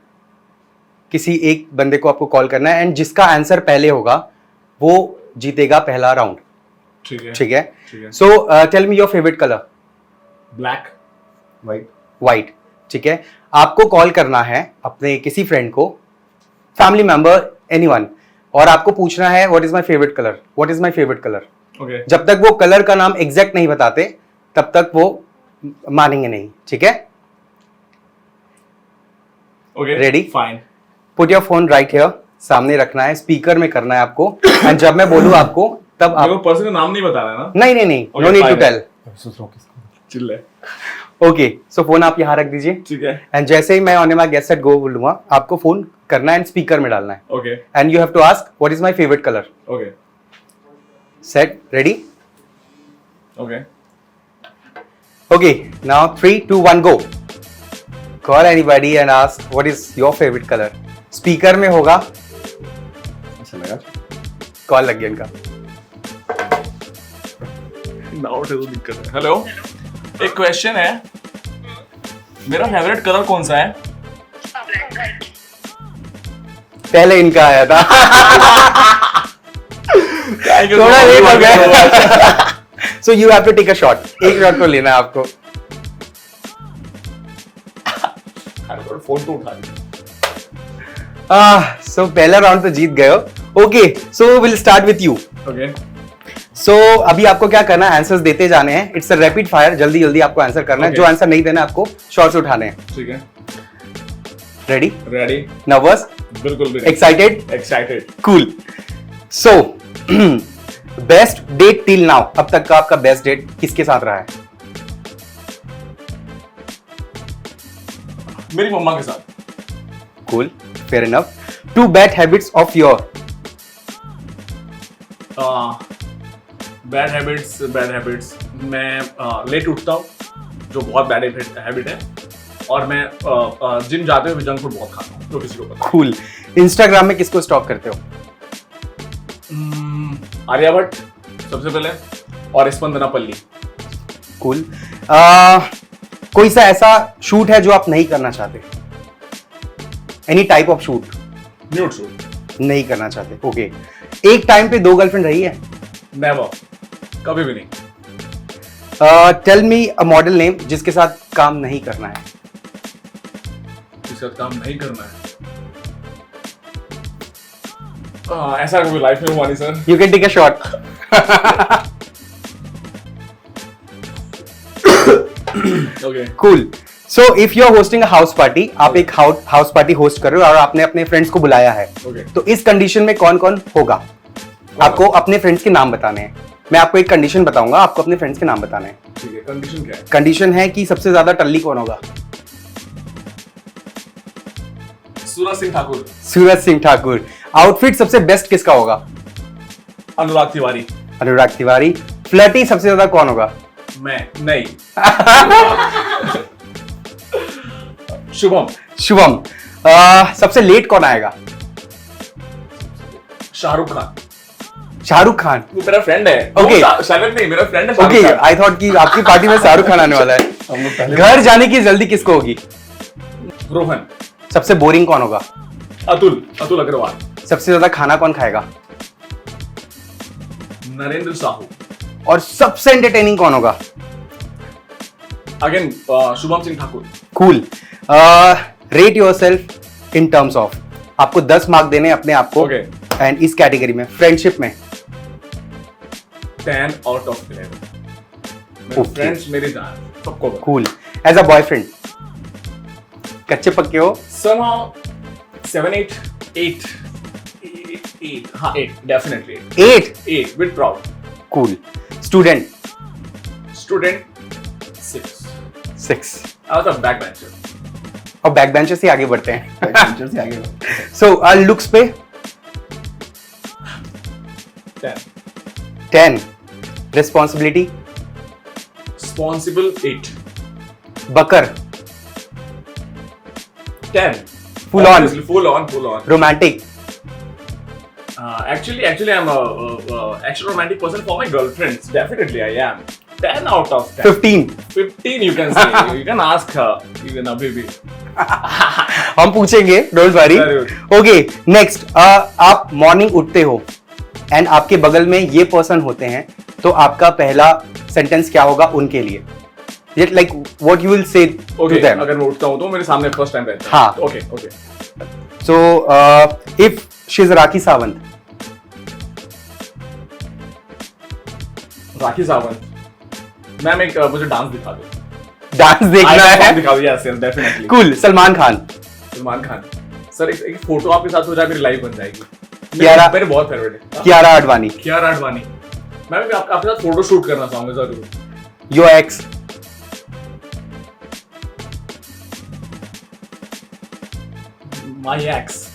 किसी एक बंदे को आपको कॉल करना है एंड जिसका आंसर पहले होगा वो जीतेगा पहला राउंड। ठीक है। ठीक है? ठीक है। So tell me your favourite colour. Black. White. White. ठीक है, आपको कॉल करना है अपने किसी फ्रेंड को, फैमिली मेंबर, एनीवन, और आपको पूछना है what is my favourite colour, what is my favourite colour. Okay. जब तक वो कलर का नाम एग्जैक्ट नहीं बताते तब तक वो मानेंगे नहीं। ठीक है? Okay. Ready? Fine. Put your phone right here, सामने रखना है, स्पीकर में करना है आपको, एंड जब मैं बोलूं आपको तब आपको आप पर्सन का नाम नहीं बताना है ना? नहीं नहीं नहीं, Okay, no need to fine. Tell. सोच रहा हूँ किसको। चिल है। ओके, सो फोन आप यहाँ रख दीजिए ठीक है। एंड जैसे ही मैं on my get set go बोलूंगा आपको फोन करना है एंड स्पीकर में डालना है okay. And you have to ask what is my favourite colour. Okay. Set, ready? Okay. Okay, now 3, 2, 1, go. Call anybody and ask what is your favorite color. Speaker में होगा। अच्छा लगा। कॉल लग गया इनका। नाउ तो दिक्कत है। हेलो, एक क्वेश्चन है, मेरा फेवरेट कलर कौन सा है? पहले इनका आया था। थोड़ा लेट हो गया। So you have to take a shot. एक शॉट तो लेना है आपको। फोन तो उठा ली। So पहला राउंड तो जीत गए हो। Okay, so we'll start with you. Okay. So अभी आपको क्या करना है, आंसर्स देते जाने हैं। इट्स अ रैपिड फायर, जल्दी जल्दी आपको आंसर करना है। Okay. जो आंसर नहीं देना आपको शॉट्स उठाने हैं। ठीक है। रेडी? रेडी। नर्वस? बिल्कुल भी। Excited? Excited. Cool. So best date till now, अब तक का आपका बेस्ट डेट किसके साथ रहा है? मेरी मम्मा के साथ। Cool, fair enough. 2 bad habits of your. Bad habits, मैं लेट उठता हूँ, जो बहुत बैड हैबिट है, और मैं जिम जाते हुए जंक फूड बहुत खाता हूँ, जो किसी को पता है। कूल। इंस्टाग्राम में किसको स्टॉक करते हो? आर्यभट्ट सबसे पहले, और स्पंदना पल्ली। कूल। कोई सा ऐसा शूट है जो आप नहीं करना चाहते? Any type of shoot nude shoot. नहीं करना चाहते। ओके, एक टाइम पे 2 गर्लफ्रेंड रही है? नेवर, कभी भी नहीं। Tell me a model name जिसके साथ काम नहीं करना है। जिसके साथ काम नहीं करना है, ऐसा कभी लाइफ में हुआ नहीं sir. You can take a shot. Okay. Cool. So if you are hosting a house party, आप एक हाउस पार्टी होस्ट कर रहे हो और आपने अपने फ्रेंड्स को बुलाया है, ओके। तो इस कंडीशन में कौन कौन होगा? आपको अपने फ्रेंड्स के नाम बताने हैं। मैं आपको एक कंडीशन बताऊंगा, आपको अपने फ्रेंड्स के नाम बताना है। ठीक है, कंडीशन क्या है? कंडीशन है कि सबसे ज्यादा टल्ली कौन होगा? सूरज सिंह ठाकुर। सूरज सिंह ठाकुर। आउटफिट सबसे बेस्ट किसका होगा? अनुराग तिवारी। अनुराग तिवारी। फ्लर्टी सबसे ज्यादा कौन होगा? मैं नहीं। शुभम। शुभम। सबसे लेट कौन आएगा? शाहरुख खान। शाहरुख खान। वो मेरा फ्रेंड है। Okay. शाहरुख नहीं, मेरा फ्रेंड है okay, Shahrukh Khan. I thought कि आपकी पार्टी में शाहरुख खान आने वाला है। हम लोग पहले घर जाने की जल्दी किसको होगी? रोहन। सबसे बोरिंग कौन होगा? अतुल अग्रवाल। सबसे ज्यादा खाना कौन खाएगा? नरेंद्र साहू। और सबसे एंटरटेनिंग कौन होगा? Again Shubham Singh Thakur. Cool. Rate yourself in terms of, आपको 10 मार्क देने अपने आप को। Okay. एंड इस कैटेगरी में फ्रेंडशिप में 10 out of 11। मेरे Okay. फ्रेंड्स मेरी जान सबको। कूल। एज अ बॉयफ्रेंड कच्चे पक्के हो? Somehow 7, 8, 8, 8, हाँ 8, definitely 8। 8, bit proud. Cool. Student? Student 6. 6। I was a backbencher. और बैक बेंचर से आगे बढ़ते हैं। टीचर से आगे बढ़ो। सो लुक्स पे 10. 10। रिस्पॉन्सिबिलिटी? Responsible 8. बकर? 10. Full on. Obviously, full on. Romantic? Actually, I'm a extra romantic person for my girlfriends. Definitely, I am. 10 out of 10. 15। 15, you can say. You can ask her. Even abhi bhi. हम पूछेंगे, डोंट वरी। जरूर। Okay, next. आप मॉर्निंग उठते हो एंड आपके बगल में ये पर्सन होते हैं, तो आपका पहला सेंटेंस क्या होगा उनके लिए? Like what you will say to Okay, them? अगर मैं उठता हूँ तो मेरे सामने फर्स्ट टाइम रहता है। हाँ। Okay. So if she is Rakhi Sawant? Rakhi Sawant, ma'am एक मुझे डांस दिखा दो। डांस देखना है? दिखा दो, yes, definitely. Cool. Salman Khan? Salman Khan. Sir एक फोटो आपके साथ हो जाए, मेरी लाइफ बन जाएगी। कियारा? मेरे बहुत फेवरेट है। कियारा आडवाणी? कियारा आडवाणी। मैं भी आपके साथ फोटो शूट करना चाहूंगा जरूर। Your ex? My ex.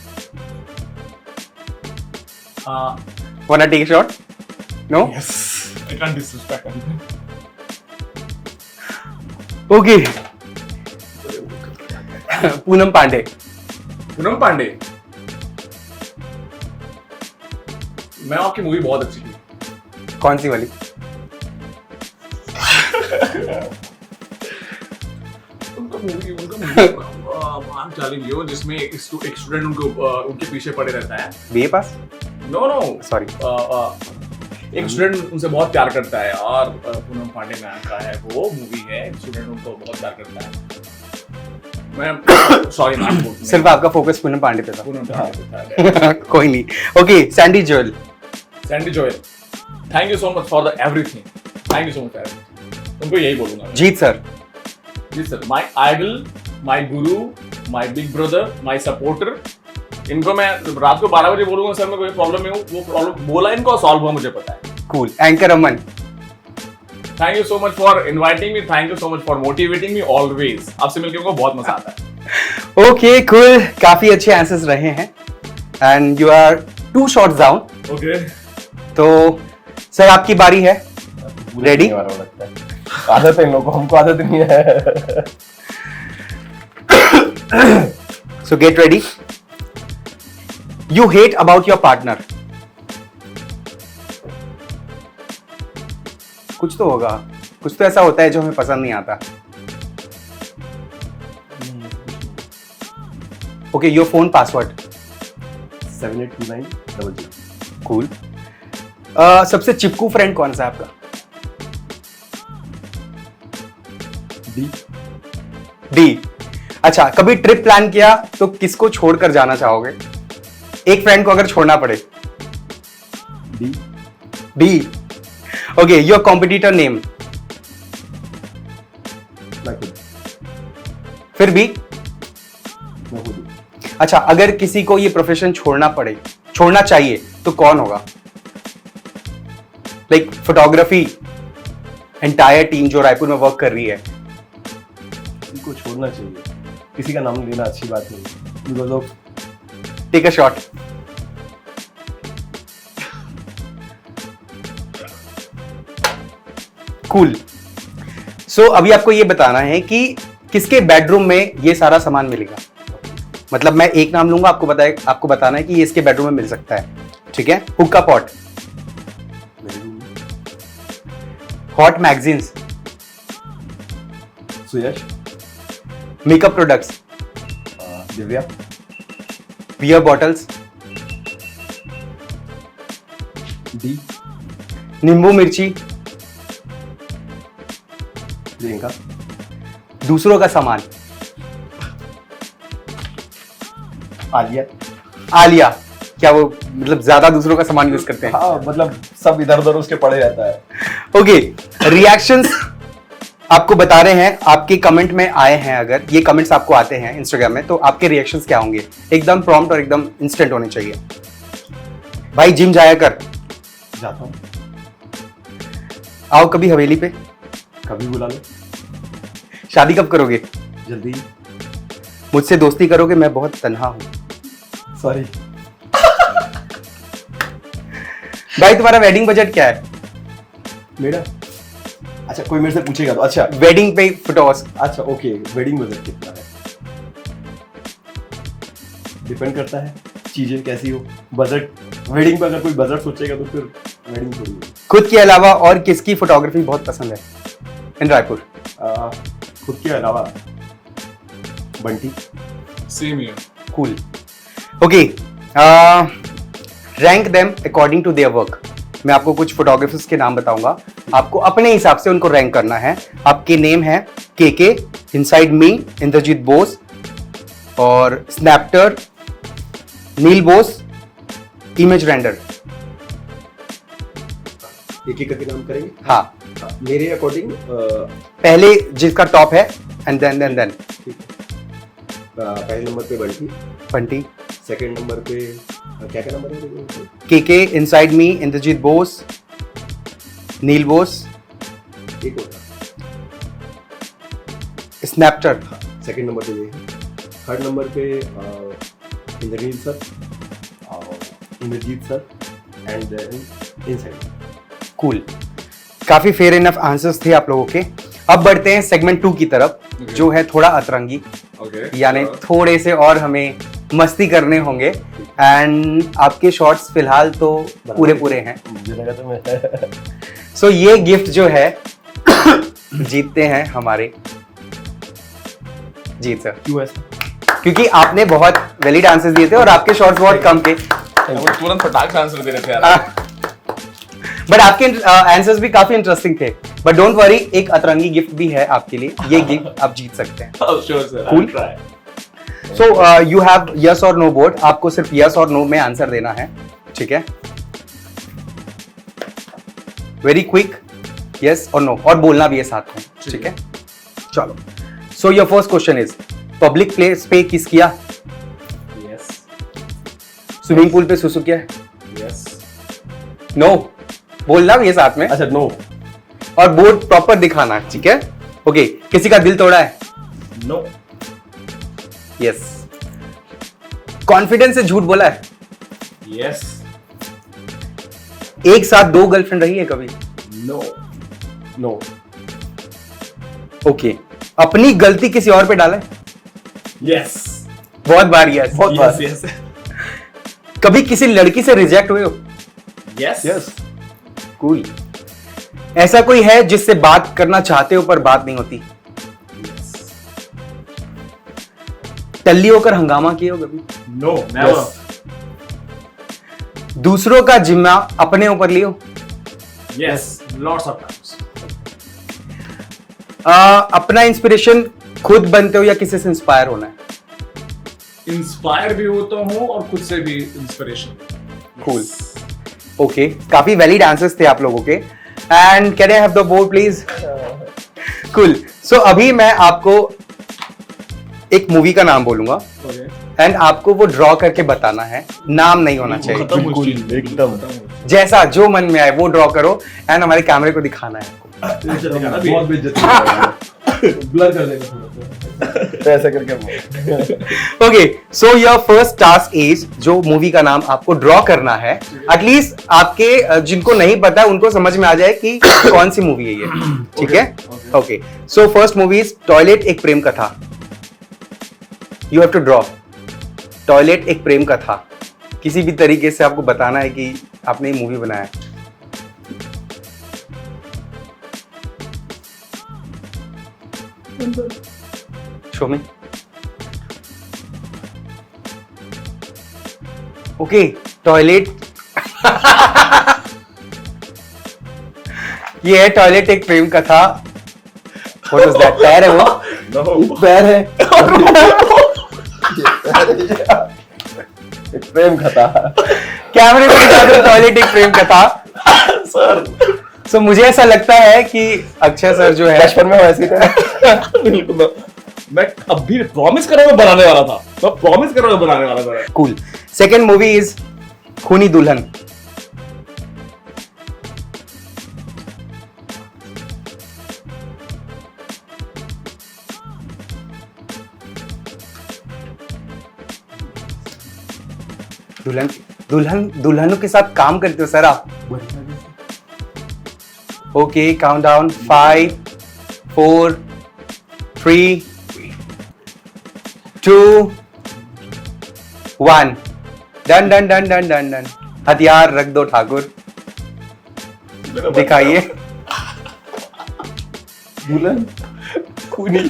Wanna take shot? No? Yes. I can't disrespect him. Okay. Poonam Pandey? Poonam Pandey. मैं आपकी मूवी बहुत अच्छी थी। कौन सी वाली? उनका मूवी I'm telling you, जिसमें एक स्टूडेंट उनके पीछे पड़े रहता है। BA pass? No sorry. एक स्टूडेंट उनसे बहुत प्यार करता है और पूनम पांडे मैम का है वो मूवी है। स्टूडेंट उनको बहुत प्यार करता है। मैं सॉरी नाम बोल सिर्फ आपका फोकस पूनम पांडे पे था। पूनम पांडे पे था। कोई नहीं। Okay, Sandy Joel? Sandy Joel, thank you so much for the everything. Thank you so much everything. उनको यही बोलूंगा। जीत सर? जी sir, my idol, my guru, my big brother, my supporter. इनको मैं रात को 12 बजे बोलूंगा सर मैं कोई प्रॉब्लम में हूँ, वो प्रॉब्लम बोला इनको सॉल्व हुआ मुझे पता है। Cool. Anchor Aman? Thank you so much for inviting me, thank you so much for motivating me always. आपसे मिलकर उनको बहुत मजा आता है। ओके, कूल। काफी अच्छे आंसर्स रहे हैं and you are 2 shots down. Okay, तो सर आपकी बारी है। रेडी? लगता है आदत है इन लोगों को, हमको आदत नहीं है। So get ready. You hate about your partner. कुछ तो होगा, कुछ तो ऐसा होता है जो हमें पसंद नहीं आता। Okay, your phone password? 782900। Cool. सबसे चिपकू फ्रेंड कौन सा है आपका? डी। अच्छा, कभी ट्रिप प्लान किया तो किसको छोड़कर जाना चाहोगे? एक फ्रेंड को अगर छोड़ना पड़े। B. Okay, your competitor name? फिर भी? अच्छा, अगर किसी को ये प्रोफेशन छोड़ना चाहिए तो कौन होगा? लाइक फोटोग्राफी एंटायर टीम जो रायपुर में वर्क कर रही है? किसी को छोड़ना चाहिए, किसी का नाम लेना अच्छी बात नहीं, because of take a shot. Cool. So अभी आपको ये बताना है कि किसके बेडरूम में ये सारा सामान मिलेगा। मतलब मैं एक नाम लूंगा, आपको बताना है कि ये इसके बेडरूम में मिल सकता है, ठीक है? हुक्का pot, hot magazines, Suyash, makeup products, Divya, beer bottles, D, नींबू मिर्ची, प्रियंका, दूसरों का सामान, आलिया। आलिया। क्या वो मतलब ज्यादा दूसरों का सामान यूज करते हैं? हाँ, मतलब सब इधर उधर उसके पड़े रहता है। ओके, रिएक्शंस आपको बता रहे हैं, आपके कमेंट में आए हैं, अगर ये कमेंट्स आपको आते हैं इंस्टाग्राम में, तो आपके रिएक्शंस क्या होंगे? एकदम प्रॉम्प्ट और एकदम इंस्टेंट होने चाहिए। भाई जिम जाया कर। जाता हूँ, आओ कभी हवेली पे। कभी बुला लो, शादी कब करोगे? जल्दी। मुझसे दोस्ती करोगे, मैं बहुत तन्हा हूं। सॉरी। भाई तुम्हारा वेडिंग बजट क्या है? मेरा, अच्छा कोई मेरे से पूछेगा तो, अच्छा वेडिंग पे फोटोस। अच्छा ओके, वेडिंग बजट कितना है? डिपेंड करता है चीजें कैसी हो। बजट वेडिंग पे अगर कोई बजट सोचेगा तो फिर वेडिंग थोड़ी होगी। खुद के अलावा और किसकी फोटोग्राफी बहुत पसंद है इन रायपुर? खुद के अलावा Bunty. Same here. Cool. Okay, rank them according to their work. मैं आपको कुछ फोटोग्राफर्स के नाम बताऊंगा, आपको अपने हिसाब से उनको रैंक करना है। आपके नेम है केके, इनसाइड मी, इंद्रजीत बोस, और स्नैपटर, नील बोस, इमेज रेंडर। एक एक करके नाम करेंगे। हाँ, मेरे अकॉर्डिंग पहले जिसका टॉप है एंड देन पहले नंबर पे बंटी, बंटी, सेकंड नंबर पे क्या क्या नंबर है? केके, इनसाइड मी, इंद्रजीत बोस, नील बोस, एक और था, स्नैपटर। सेकंड नंबर पे ये है। थर्ड नंबर पे Indraneel sir, Indrajit sir, and then inside. Cool. काफी फेयर इनफ आंसर्स थे आप लोगों के। अब बढ़ते हैं सेगमेंट 2 की तरफ, जो है थोड़ा अतरंगी, ओके, यानी थोड़े से और हमें मस्ती करने होंगे। एंड आपके शॉट्स फिलहाल तो पूरे हैं। मुझे लगा तो मैं सो ये गिफ्ट जो है जीतते हैं हमारे जीत सर, क्यों ऐसा? क्योंकि आपने बहुत वैलिड आंसर्स दिए थे और आपके शॉट्स बहुत कम थे। वो तुरंत फटाक से आंसर दे रहे थे यार। बट आपके आंसर्स भी काफी इंटरेस्टिंग थे। बट डोंट वरी, एक अतरंगी गिफ्ट भी है आपके लिए। ये गिफ्ट आप जीत सकते हैं। Sure sir, Cool. Try. So you have yes और नो बोर्ड। आपको सिर्फ यस और नो में आंसर देना है, ठीक है? वेरी क्विक, यस और नो, और बोलना भी है साथ में, ठीक है? चलो, सो your first question is, public place पे किस किया? यस, स्विमिंग पूल पे सुसु किया है? यस, नो, बोलना भी है साथ में, अच्छा नो। और बोर्ड प्रॉपर दिखाना, ठीक है? ओके, किसी का दिल तोड़ा है? नो। यस। कॉन्फिडेंस से झूठ बोला है? यस, एक साथ 2 गर्लफ्रेंड रही है कभी? नो। नो। ओके, अपनी गलती किसी और पे डाला है? यस, बहुत बार यस, बहुत बार। यस, कभी किसी लड़की से रिजेक्ट हुए हो? Yes, yes. कूल। ऐसा कोई है जिससे बात करना चाहते हो पर बात नहीं होती? टल्ली होकर हंगामा किए हो कभी? नो, नेवर, दूसरों का जिम्मा अपने ऊपर लियो? Yes, lots of times. अपना इंस्पिरेशन खुद बनते हो या किसी से इंस्पायर होना है? इंस्पायर भी होता हूँ और खुद से भी इंस्पिरेशन। Cool. ओके, काफी वैलिड आंसर्स थे आप लोगों के। And can I have the board please? Cool. So अभी मैं आपको एक मूवी का नाम बोलूंगा एंड आपको वो ड्रॉ करके बताना है, नाम नहीं होना चाहिए। खत्म हो बिल्कुल, चीज़, एकदम। खत्म हो चीज़। जैसा जो मन में आए वो ड्रॉ करो एंड हमारे कैमरे को दिखाना है आपको। बहुत बेइज्जती ब्लर कर देगा थोड़ा सा ऐसा करके। Okay, so your first task is, जो मूवी का नाम आपको ड्रॉ करना है, एटलीस्ट आपके जिनको नहीं पता है उनको समझ में आ जाए कि कौन सी मूवी है ये। ठीक है, okay. So first movie is toilet Ek Prem Katha. You have to draw toilet Ek Prem कथा। किसी भी तरीके से आपको बताना है कि आपने ये मूवी बनाया है। शो में ओके, टॉयलेट ये है टॉयलेट एक प्रेम कथा। What was that? पैर है वो? पैर है एक प्रेम कथा। कैमरे में दिखा दो टॉयलेट एक प्रेम कथा। सर सो मुझे ऐसा लगता है कि अक्षय सर जो है बचपन में वैसे थे। बिल्कुल, मैं अभी प्रॉमिस कर रहा हूँ बनाने वाला था, मैं प्रॉमिस कर रहा हूँ बनाने वाला था। कूल। सेकेंड मूवी इज खूनी दुल्हन। दुल्हन दुल्हन दुल्हनों के साथ काम करते हो सर आप। Okay, count down 5 4 3 2 1 done done done done done done. हथियार रख दो ठाकुर, दिखाइए। दुल्हन खूनी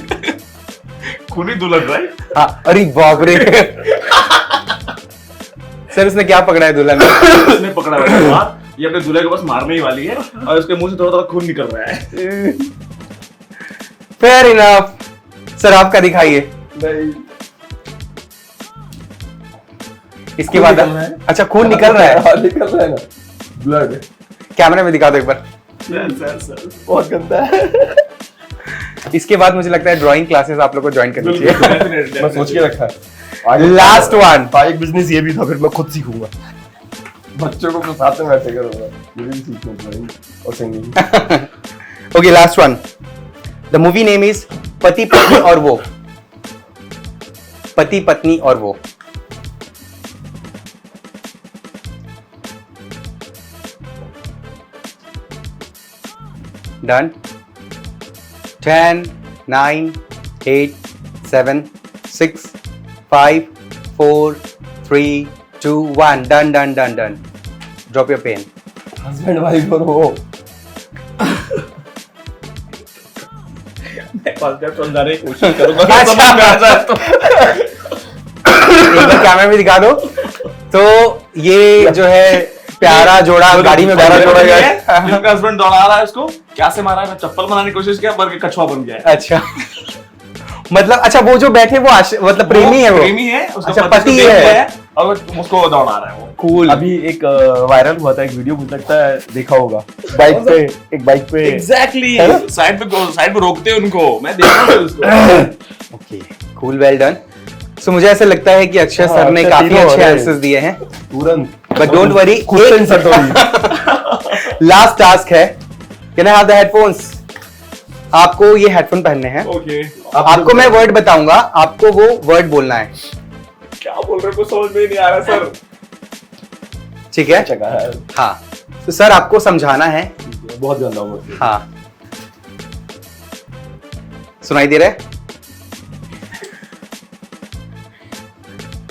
खूनी दुल्हन, राइट? हाँ, अरे बाप रे। सर उसने क्या पकड़ा है दुल्हन में? उसने पकड़ा हुआ है हाथ, ये अपने दूल्हे को बस मारने ही वाली है और उसके मुंह से थोड़ा थोड़ा खून निकल रहा है। Fair enough. सर आपका दिखाइए। नहीं, इसके खून बाद निकल रहा है। अच्छा, खून निकल रहा है। हाँ, निकल रहा है ना, ब्लड। कैमरे में दिखा दो एक बार। सर बहुत गंदा है। इसके बाद मुझे लगता है ड्राइंग क्लासेस आप लोग को ज्वाइन करनी चाहिए। मैं सोच के रखा है। Last one. एक बिजनेस ये भी था, फिर मैं खुद सीखूंगा, बच्चों को साथ में ऐसे करूंगा, ये भी सीखूंगा ड्राइंग और singing. Okay, last one. The movie name is पति पत्नी और वो। पति पत्नी और वो। Done. 10 9 8 7 6 5 4 3 2 1 done done done done. Drop your pen. Husband wife और वो। समझाने की कोशिश करूंगा। एक बार कैमरे में दिखा दो। तो ये जो है प्यारा जोड़ा गाड़ी में प्यारा जोड़ा गया है। जिनका हस्बैंड दौड़ा रहा है उसको क्या से मारा है, मैं चप्पल बनाने की कोशिश किया पर कछुआ बन गया है। अच्छा, मतलब अच्छा वो जो बैठे वो मतलब प्रेमी है, वो प्रेमी है, उसका अच्छा, पति पति उसको है। देखता है और वो उसको दौड़ा रहा है वो। कूल। अभी एक वायरल हुआ था एक वीडियो, मुझे लगता है देखा होगा, बाइक पे, एक बाइक पे एग्जैक्टली है ना? साइड पे रोकते हैं उनको, मैं देख रहा हूँ उसको। Okay, cool, well done. So मुझे ऐसा लगता है कि अक्षय हाँ, सर ने अक्षय काफी तीनों अच्छे हो रहे हैं। आंसर्स दिए हैं, तुरंत। But don't worry. Question sir तो लास्ट टास्क है। Can I have the headphones? आपको ये हेडफोन पहनने हैं। ओके, आपको मैं वर्ड बताऊंगा, आपको वो वर्ड बोलना है। क्या बोल रहे हो कुछ समझ में ही नहीं आ रहा सर। ठीक है? जगह है, हाँ, तो सर आपको समझाना है। बहुत गंदा हुआ। हाँ, सुनाई दे रहा है?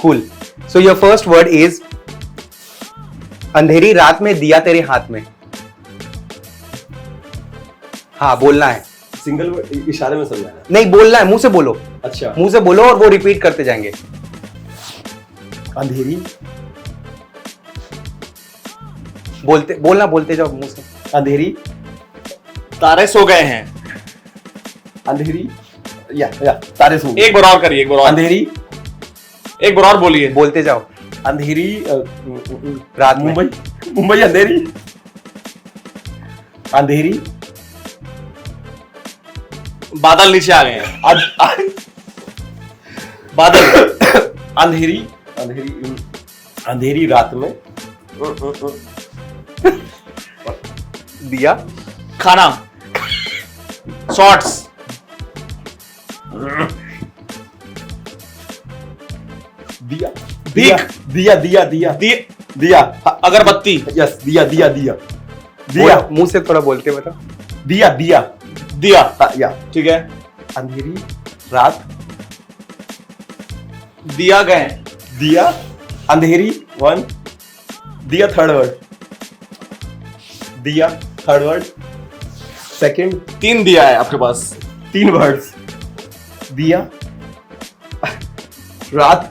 Cool. So your first word is अंधेरी रात में दिया तेरे हाथ में। हाँ, बोलना है। सिंगल इशारे में समझाना है। नहीं, बोलना है, मुंह से बोलो। अच्छा, मुंह से बोलो और वो रिपीट करते जाएंगे। अंधेरी, बोलते जाओ मुंह से। अंधेरी, तारे सो गए हैं। अंधेरी, या तारे सो गए। एक बार और करिए, एक बार और। अंधेरी, एक बार और बोलिए। बोलते जाओ। अंधेरी, रात में। मुंबई अंधेरी, अंधेरी, बादल नीचे आ गए हैं। बादल, अंधेरी, अंधेरी रात में दिया खाना, शॉर्ट्स, दिया भीख, दिया दिया दिया दिया, दिया अगरबत्ती, यस दिया दिया दिया दिया मुंह से थोड़ा बोलते बता। दिया दिया दिया, या ठीक है, अंधेरी रात दिया गए, दिया अंधेरी वन दिया थर्ड वर्ड दिया थर्ड वर्ड सेकंड 3 दिया है आपके पास, 3 वर्ड्स दिया रात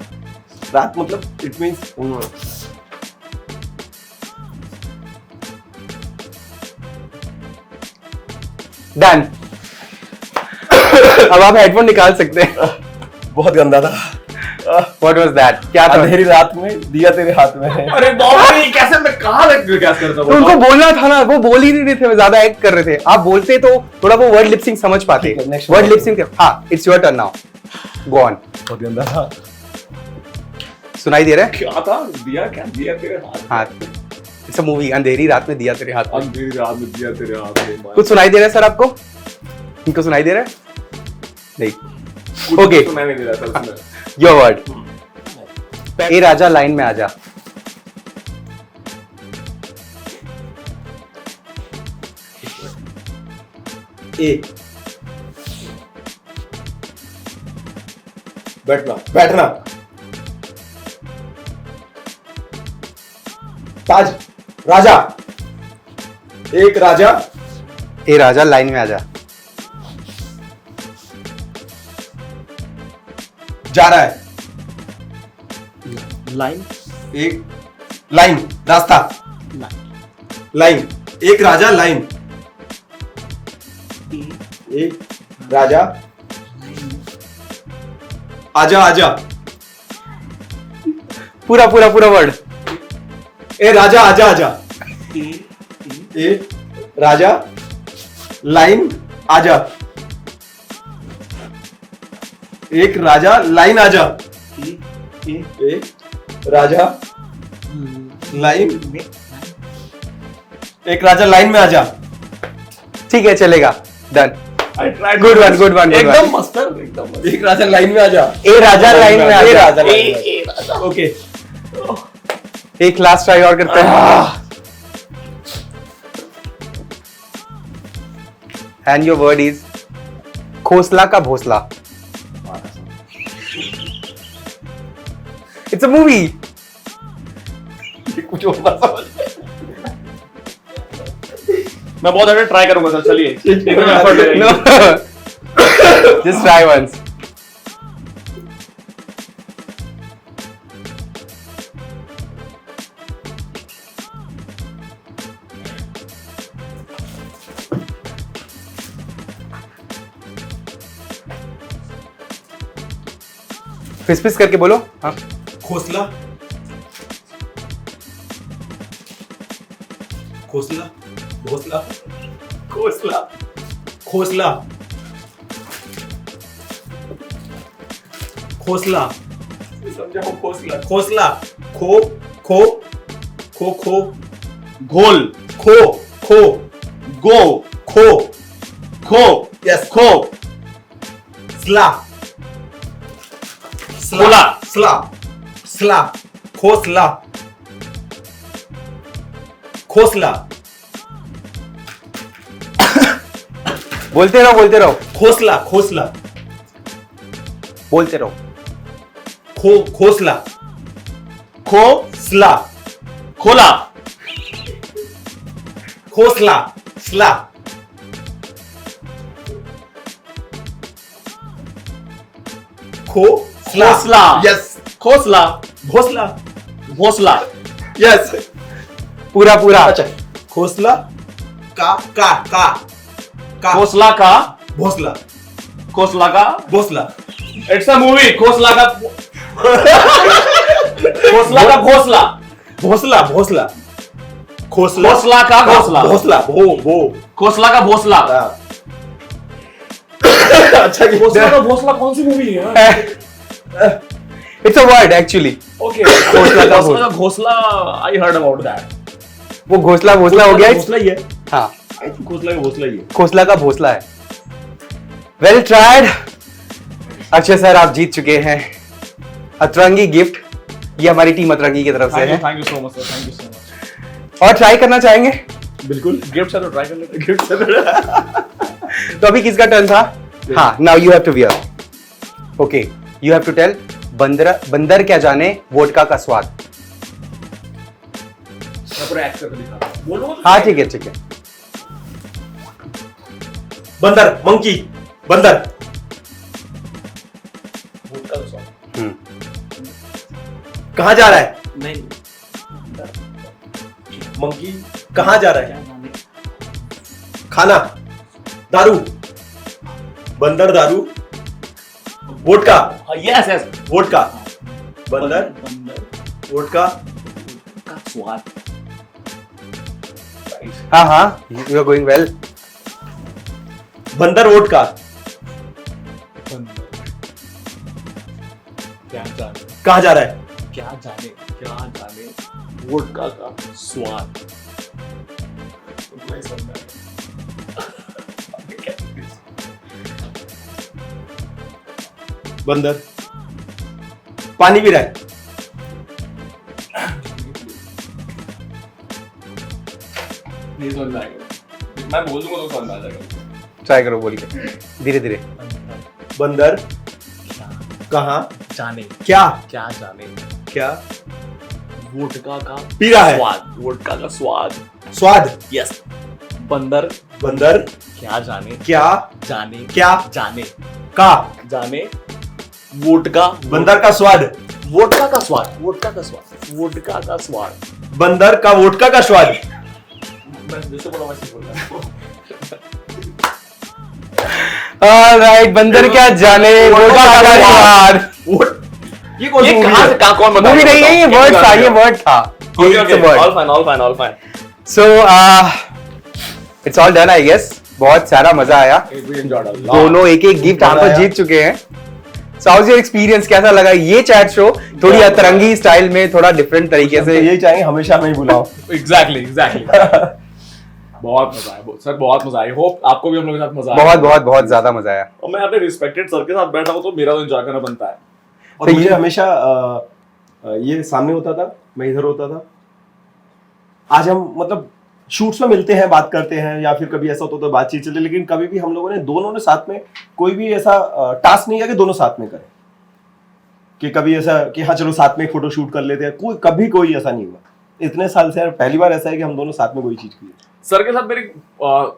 रात मतलब इट मींस डन। अब आप हेडफोन निकाल सकते हैं। बहुत गंदा था व्हाट वाज दैट? क्या था? अंधेरी रात में दिया तेरे हाथ में है अरे बाप रे, कैसे मैं कहां लग गैस करता तो उनको बोलना था ना, वो बोल ही नहीं रहे थे, वो ज्यादा एक्ट कर रहे थे। आप बोलते तो थोड़ा वो वर्ड लिपसिंग समझ पाते। ठीक है, next वर्ड one। लिपसिंग हाँ, it's your turn now, go on. बहुत गंदा था सुनाई दे रहा है? क्या था? दिया क्या? दिया तेरे हाथ, हाँ, इट्स अ मूवी, अंधेरी रात में दिया तेरे हाथ में। अंधेरी रात में दिया तेरे हाथ में। कुछ सुनाई दे रहा है सर आपको? इनको सुनाई दे रहा है? नहीं। ओके, सुनाई नहीं दे रहा था उसमें। Your word. A Raja line में आजा। ए बैठना बैठना ताज राजा एक राजा ए राजा लाइन में आजा। जा रहा है लाइन, एक लाइन रास्ता लाइन एक राजा लाइन एक राजा आजा आजा पूरा पूरा पूरा वर्ड। ए राजा आजा आजा ए राजा लाइन आजा एक राजा लाइन आजा ए राजा लाइन एक राजा लाइन में आजा ठीक है, चलेगा, done. I tried Good one, good one, good एकदम one. मस्त है, एकदम मस्त। एक राजा लाइन में आजा ए राजा लाइन में ए आजा। राजा ए, लाइन में ए, राजा। ओके एक लास्ट ट्राई और करते हैं। And your word is Khosla का भोसला। It's a movie. कुछ और ना समझ मैं बहुत अच्छा ट्राई करूंगा सर, चलिए एकदम effort ले रही नो, है। Just try once. फिस करके बोलो। हाँ, खोसला खोसला घोसला खोसला, खोसला खोसला समझा हूँ, खोसला, खोसला खो खो खो खो घोल, खो खो गो, खो खो, यस खो, स्ला खोला, स्ला स्ला खोसला खोसला बोलते रहो खोसला खोसला बोलते रहो। खोसला खो, स्ला खोला, खोसला स्ला खोसला, यस खोसला, घोसला घोसला, यस पूरा पूरा। अच्छा खोसला का का खोसला का, भोसला खोसला का, Bhosla it's a movie, Khosla का, खोसला का भोसला, भोसला भोसला खोसला खोसला का घोसला, भोसला भो खोसला का भोसला। अच्छा कि खोसला का भोसला कौन सी मूवी है? It's a word actually. Okay, Khosla का खोसला का घोसला, आई हर्ड अबाउट दैट। वो घोसला भोसला हो गया। भोसला ही है हाँ, आई थिंक खोसला का भोसला ही है। खोसला का भोसला है। वेल ट्राइड अक्षय सर, आप जीत चुके हैं अतरंगी गिफ्ट। ये हमारी टीम अतरंगी की तरफ से है। Thank you so much sir, thank you so much. और ट्राई करना चाहेंगे? बिल्कुल, गिफ्ट से तो ट्राई कर लेते हैं। गिफ्ट से तो अभी किसका टर्न था? हाँ, now you have to wear. Okay, you have to tell बंदर क्या जाने वोडका का स्वाद। मैं पूरा एक्ट करके दिखा रहा हूं। बोलो तो हाँ ठीक है ठीक है। बंदर, मंकी, बंदर। वोडका का स्वाद। कहाँ जा रहा है? नहीं, मंकी कहाँ जा रहा है? खाना, दारू, बंदर, दारू, वोडका, यस यस, वोडका, बंदर, वोडका, का स्वाद। हाँ हाँ, यू आर गोइंग वेल। बंदर, वोडका, क्या जाने, कहाँ जा रहा है? क्या जाने वोडका का स्वाद। नहीं समझा। बंदर पानी पी रहा है। नहीं समझ में आएगा। मैं बोल दूंगा तो समझ में आ जाएगा। ट्राई करो बोल के धीरे धीरे। बंदर कहाँ जाने, क्या क्या जाने, क्या वोडका का पी रहा है? स्वाद, वोडका का स्वाद। स्वाद। यस, बंदर बंदर क्या जाने, क्या जाने, क्या जाने, का जाने वोडका, बंदर का स्वाद। वोडका का स्वाद, वोडका का स्वाद, वोडका का स्वाद। बंदर का वोडका का स्वाद। मैं जैसे बोला वैसे बोल रहा हूँ। ऑलराइट, बंदर क्या जाने वोडका का स्वाद। ये कौन सी ये movie कहाँ है? से कहाँ कौन बता? मूवी नहीं है, ये वर्ड था, ये वर्ड था। Okay, okay, word. all fine, all fine, all fine. So it's all done I guess. बहुत सारा मजा आया। We enjoyed a lot. दोनों एक एक गिफ्ट आप तो जीत चुके हैं। So how was your experience? कैसा लगा ये चैट शो? थोड़ी अतरंगी स्टाइल में, थोड़ा डिफरेंट तरीके हम से। तो यही चाहेंगे हमेशा हमें ही बुलाओ। Exactly, exactly. बहुत मजा आया, सर बहुत मजा आया। होप आपको भी हम लोगों के साथ मजा आया। बहुत बहुत बहुत ज्यादा मजा आया। और मैं अपने रिस्पेक्टेड सर के साथ बैठा हूँ तो मेरा तो एंजॉय करना बनता है। और मुझे हमेशा ये सामने होता था, मैं इधर होता था। आज हम मतलब शूट्स में मिलते हैं, बात करते हैं, या फिर कभी ऐसा होता तो बातचीत चलती, लेकिन कभी भी हम लोगों ने दोनों ने साथ में कोई भी ऐसा टास्क नहीं किया कि दोनों साथ में करें, कि कभी ऐसा कि हाँ चलो साथ में एक फोटो शूट कर लेते हैं। कोई ऐसा नहीं हुआ इतने साल से। पहली बार ऐसा है कि हम दोनों साथ में कोई चीज की। सर के साथ मेरी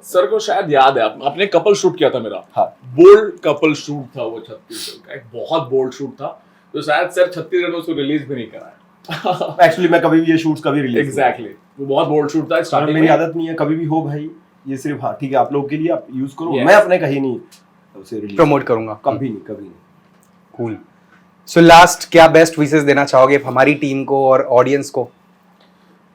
सर को शायद याद है, आपने कपल शूट किया था मेरा। हाँ। बोल्ड कपल शूट था वो छत्तीसगढ़ का, एक बहुत बोल्ड शूट था। तो शायद सर छत्तीसगढ़ में उसको रिलीज भी नहीं कराया। एक्चुअली मैं कभी भी ये शूट्स कभी रिलीज एग्जैक्टली, वो बहुत बोल्ड शूट था। स्टार्टिंग मेरी में आदत नहीं है कभी भी हो भाई, ये सिर्फ हाँ ठीक है आप लोग के लिए आप यूज करो। Yes. मैं अपने कहीं नहीं उसे रिलीज प्रमोट करूंगा। कभी नहीं। कूल। सो लास्ट क्या बेस्ट विशेस देना चाहोगे हमारी टीम को और ऑडियंस को?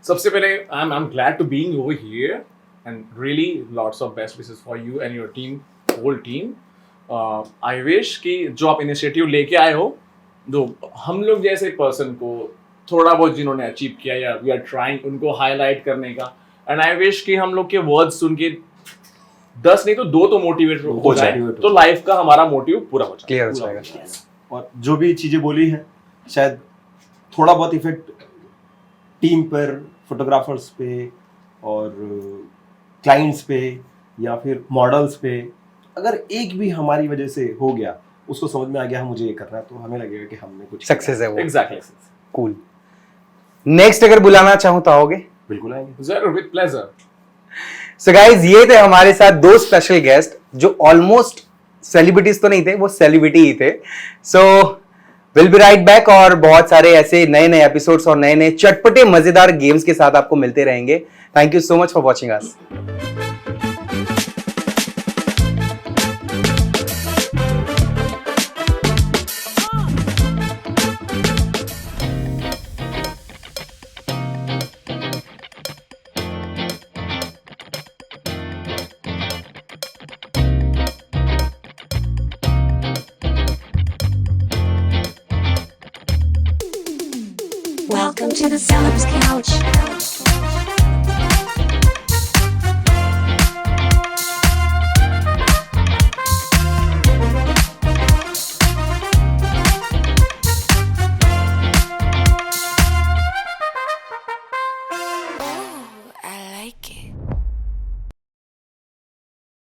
सबसे पहले I am glad to being over here and really lots of best wishes for you and your team, whole team. I wish कि जो आप इनिशिएटिव लेके आए हो, जो हम लोग जैसे पर्सन को थोड़ा बहुत जिन्होंने अचीव किया या वी आर ट्राइंग उनको हाईलाइट करने का। एंड आई विश कि हम लोग के वर्ड्स सुन के 10 नहीं तो 2 तो मोटिवेट हो जाए, तो लाइफ का हमारा मोटिव पूरा हो जाए, क्लियर हो पूरा जाएगा। और जो भी चीजें बोली हैं शायद थोड़ा बहुत इफेक्ट टीम पर, फोटोग्राफर्स पे और क्लाइंट्स पे या फिर मॉडल्स पे, अगर एक भी हमारी वजह से हो गया, उसको समझ में आ गया मुझे ये करना है, तो हमें लगेगा कि हमने कुछ सक्सेस है वो। एग्जैक्टली। कूल। नेक्स्ट अगर बुलाना चाहूँ तो आओगे? बिल्कुल आएंगे। जरूर, विद प्लेजर। सो गाइज, ये थे हमारे साथ 2 स्पेशल गेस्ट जो ऑलमोस्ट सेलिब्रिटीज तो नहीं थे, वो सेलिब्रिटी ही थे। So will be right back और बहुत सारे ऐसे नए नए एपिसोड्स और नए नए चटपटे मजेदार गेम्स के साथ आपको मिलते रहेंगे। Thank you so much for watching us. Welcome to the Celebs Couch.